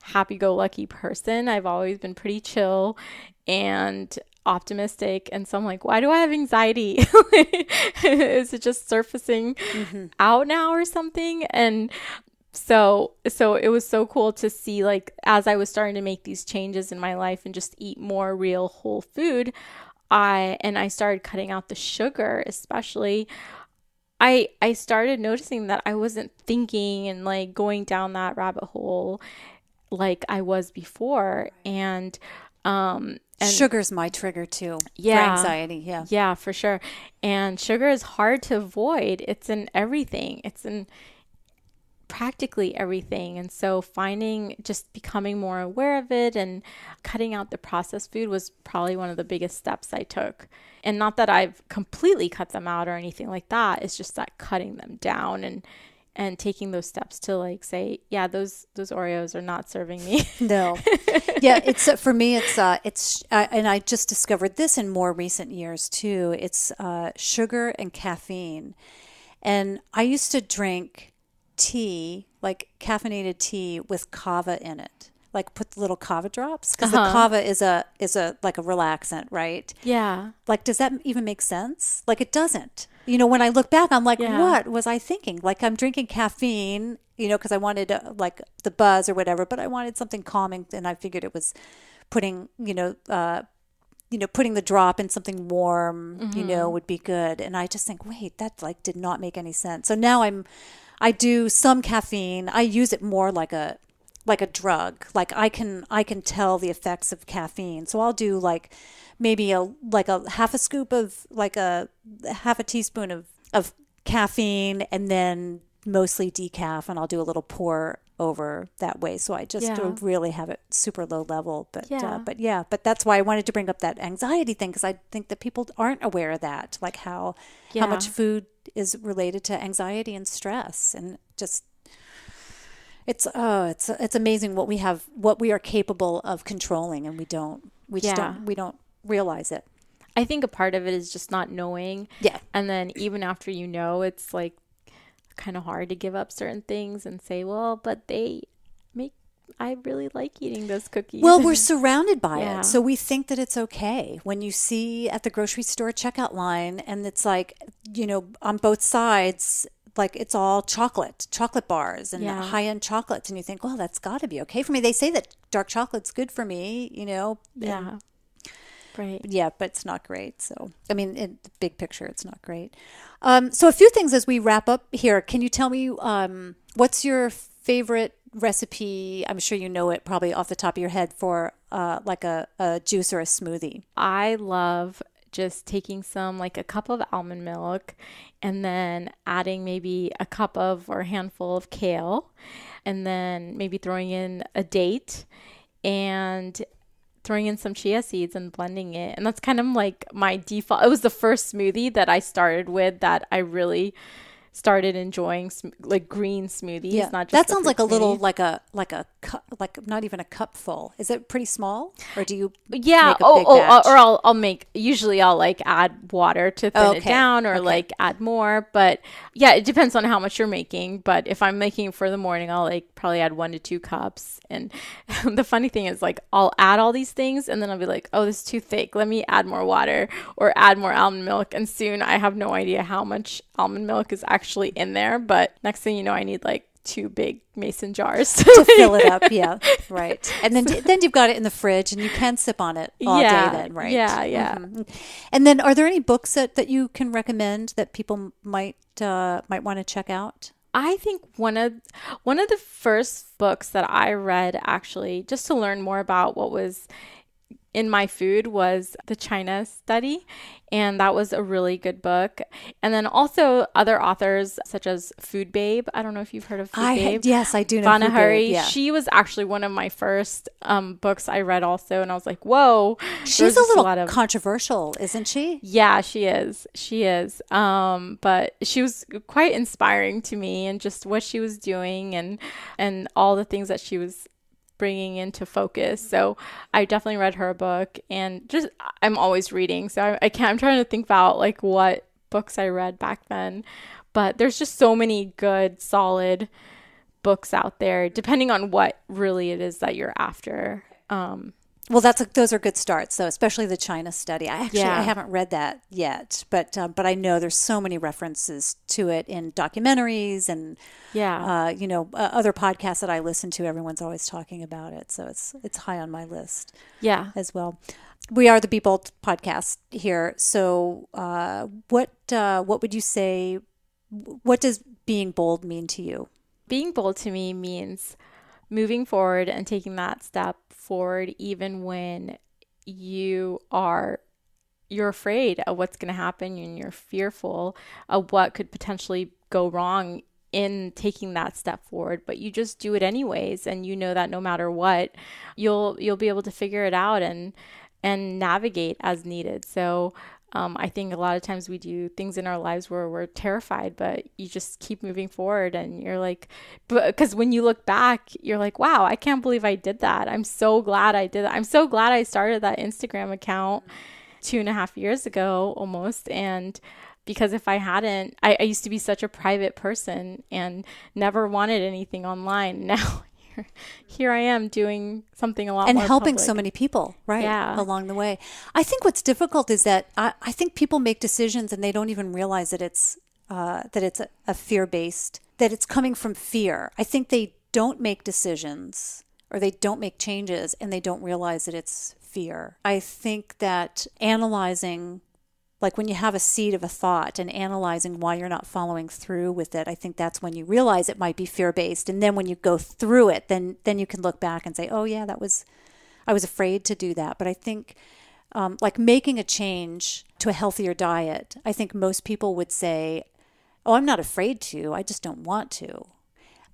happy-go-lucky person. I've always been pretty chill and optimistic. And so I'm why do I have anxiety? Is it just surfacing out now or something? And so it was so cool to see as I was starting to make these changes in my life and just eat more real whole food, I started cutting out the sugar, especially. I started noticing that I wasn't thinking and going down that rabbit hole like I was before. And sugar's my trigger too. For anxiety. Yeah, for sure. And sugar is hard to avoid. It's in everything. It's in practically everything. And so becoming more aware of it and cutting out the processed food was probably one of the biggest steps I took. And not that I've completely cut them out or anything like that. It's just that cutting them down and taking those steps to say, yeah, those Oreos are not serving me. No. Yeah, it's for me it's and I just discovered this in more recent years too. It's sugar and caffeine. And I used to drink tea, caffeinated tea with kava in it. Put the little kava drops, because the kava is a relaxant, right? Yeah. Does that even make sense? It doesn't. When I look back, I'm what was I thinking? I'm drinking caffeine, because I wanted the buzz or whatever, but I wanted something calming, and I figured it was putting putting the drop in something warm, would be good. And I just think, wait, that did not make any sense. So now I do some caffeine. I use it more like a drug. I can tell the effects of caffeine. So I'll do maybe a half a scoop of a half a teaspoon of caffeine, and then mostly decaf, and I'll do a little pour over that way. So I just really have it super low level. But Yeah. but that's why I wanted to bring up that anxiety thing, because I think that people aren't aware of that, like how much food is related to anxiety and stress, and just it's amazing what we are capable of controlling, and we don't realize it. I think a part of it is just not knowing. Yeah. And then even after you know, it's like kind of hard to give up certain things and say, well, but I really like eating those cookies. Well, we're surrounded by it. So we think that it's okay. When you see at the grocery store checkout line, and it's like, on both sides, like it's all chocolate bars and high-end chocolates. And you think, well, that's got to be okay for me. They say that dark chocolate's good for me, Yeah. Right. Yeah, but it's not great. So, I mean, in the big picture, it's not great. So a few things as we wrap up here. Can you tell me what's your favorite recipe? I'm sure you know it probably off the top of your head for like a juice or a smoothie. I love just taking a cup of almond milk and then adding maybe a cup of or a handful of kale, and then maybe throwing in a date and throwing in some chia seeds and blending it. And that's kind of like my default. It was the first smoothie that I started with that I really started enjoying, like green smoothies. Yeah, not just that sounds like a smoothies. little like a cup, like not even a cup full. Is it pretty small, or do you? Yeah. Make a big batch? Or I'll make. Usually I'll like add water to thin it down, or like add more. But yeah, it depends on how much you're making. But if I'm making it for the morning, I'll like probably add 1 to 2 cups. And the funny thing is, like, I'll add all these things, and then I'll be like, oh, this is too thick. Let me add more water or add more almond milk. And soon I have no idea how much almond milk is actually in there. But next thing you know, I need like 2 big mason jars to fill it up. Yeah, right. And then you've got it in the fridge, and you can sip on it all day then, right? Yeah. Mm-hmm. And then, are there any books that you can recommend that people might want to check out? I think one of the first books that I read, actually, just to learn more about what was in my food, was the China study. And that was a really good book. And then also other authors such as Food Babe. I don't know if you've heard of Food Babe. Yes, I do know Food Babe. Yeah. She was actually one of my first books I read also. And I was like, whoa. She's a little controversial, isn't she? Yeah, she is. But she was quite inspiring to me, and just what she was doing and all the things that she was bringing into focus. So I definitely read her book, and just I'm always reading. So I'm trying to think about like what books I read back then, but there's just so many good, solid books out there, depending on what really it is that you're after. Well, those are good starts. So especially the China study. I haven't read that yet, but I know there's so many references to it in documentaries and other podcasts that I listen to. Everyone's always talking about it, so it's high on my list. Yeah, as well. We are the Be Bold podcast here. So what would you say? What does being bold mean to you? Being bold to me means moving forward and taking that step forward, even when you're afraid of what's going to happen and you're fearful of what could potentially go wrong in taking that step forward, but you just do it anyways, and you know that no matter what, you'll be able to figure it out and navigate as needed. So I think a lot of times we do things in our lives where we're terrified, but you just keep moving forward, and you're like, because when you look back, you're like, wow, I can't believe I did that. I'm so glad I did that. I'm so glad I started that Instagram account 2.5 years ago almost. And because if I hadn't, I used to be such a private person and never wanted anything online. Now here I am doing something a lot more and helping public. So many people, right? Yeah. Along the way. I think what's difficult is that I think people make decisions and they don't even realize that it's a fear-based, that it's coming from fear. I think they don't make decisions or they don't make changes and they don't realize that it's fear. I think that analyzing, like when you have a seed of a thought and analyzing why you're not following through with it, I think that's when you realize it might be fear-based. And then when you go through it, then you can look back and say, oh yeah, I was afraid to do that. But I think like making a change to a healthier diet, I think most people would say, oh, I'm not afraid to, I just don't want to.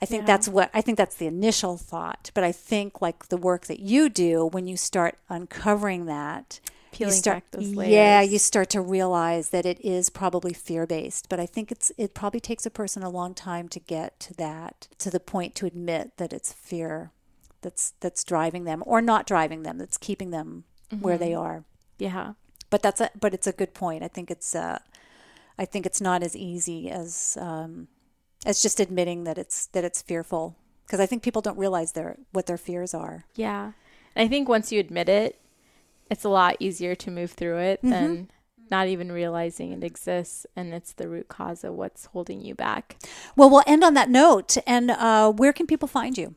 I think that's the initial thought. But I think like the work that you do, when you start uncovering that, peeling back those layers. Yeah, you start to realize that it is probably fear-based. But I think it probably takes a person a long time to get to the point to admit that it's fear that's driving them or not driving them, that's keeping them where they are. Yeah. But it's a good point. I think it's not as easy as just admitting that it's fearful, because I think people don't realize what their fears are. Yeah. And I think once you admit it, it's a lot easier to move through it than not even realizing it exists, and it's the root cause of what's holding you back. Well, we'll end on that note. And where can people find you?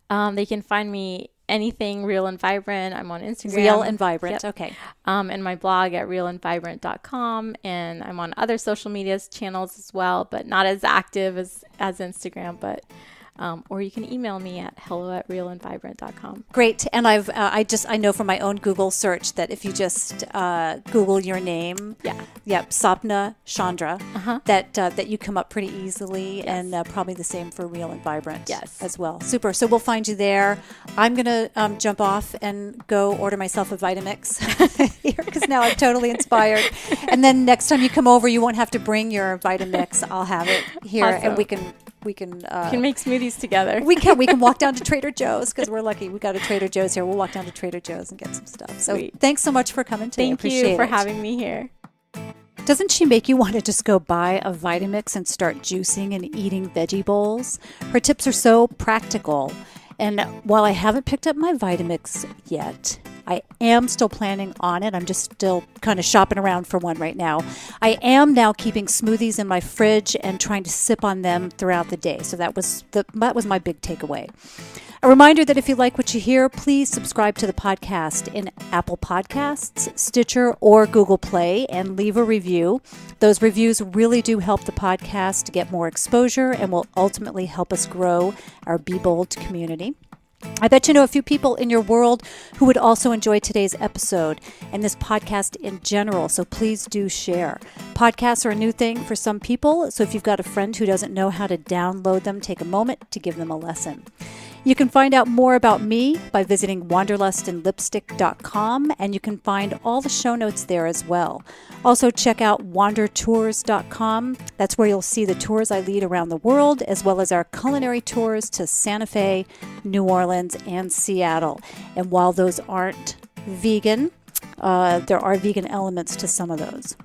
They can find me anything Real and Vibrant. I'm on Instagram. Real and Vibrant. Yep. Okay. And my blog at realandvibrant.com. And I'm on other social media channels as well, but not as active as Instagram. But or you can email me at hello@realandvibrant.com. Great. And I know from my own Google search that if you just Google your name, Sapana, Chandra, that you come up pretty easily. Yes. And probably the same for Real and Vibrant as well. Super. So we'll find you there. I'm going to jump off and go order myself a Vitamix here, because now I'm totally inspired. And then next time you come over, you won't have to bring your Vitamix. I'll have it here. Awesome. And we can make smoothies together. We can walk down to Trader Joe's, because we're lucky. We got a Trader Joe's here. We'll walk down to Trader Joe's and get some stuff. So Thanks so much for coming today. Thank you for having me here. Doesn't she make you want to just go buy a Vitamix and start juicing and eating veggie bowls? Her tips are so practical. And while I haven't picked up my Vitamix yet, I am still planning on it. I'm just still kind of shopping around for one right now. I am now keeping smoothies in my fridge and trying to sip on them throughout the day. So that was my big takeaway. A reminder that if you like what you hear, please subscribe to the podcast in Apple Podcasts, Stitcher, or Google Play, and leave a review. Those reviews really do help the podcast to get more exposure and will ultimately help us grow our Be Bold community. I bet you know a few people in your world who would also enjoy today's episode and this podcast in general, so please do share. Podcasts are a new thing for some people, so if you've got a friend who doesn't know how to download them, take a moment to give them a lesson. You can find out more about me by visiting wanderlustandlipstick.com, and you can find all the show notes there as well. Also, check out wandertours.com. That's where you'll see the tours I lead around the world, as well as our culinary tours to Santa Fe, New Orleans, and Seattle. And while those aren't vegan, there are vegan elements to some of those.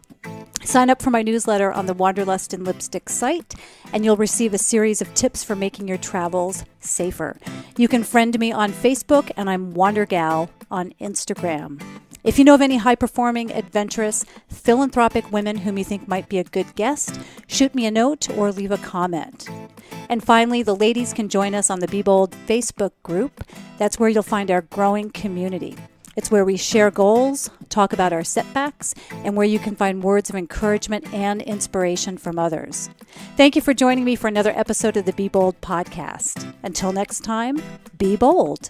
Sign up for my newsletter on the Wanderlust and Lipstick site, and you'll receive a series of tips for making your travels safer. You can friend me on Facebook, and I'm WanderGal on Instagram. If you know of any high-performing, adventurous, philanthropic women whom you think might be a good guest, shoot me a note or leave a comment. And finally, the ladies can join us on the Be Bold Facebook group. That's where you'll find our growing community. It's where we share goals, talk about our setbacks, and where you can find words of encouragement and inspiration from others. Thank you for joining me for another episode of the Be Bold podcast. Until next time, be bold.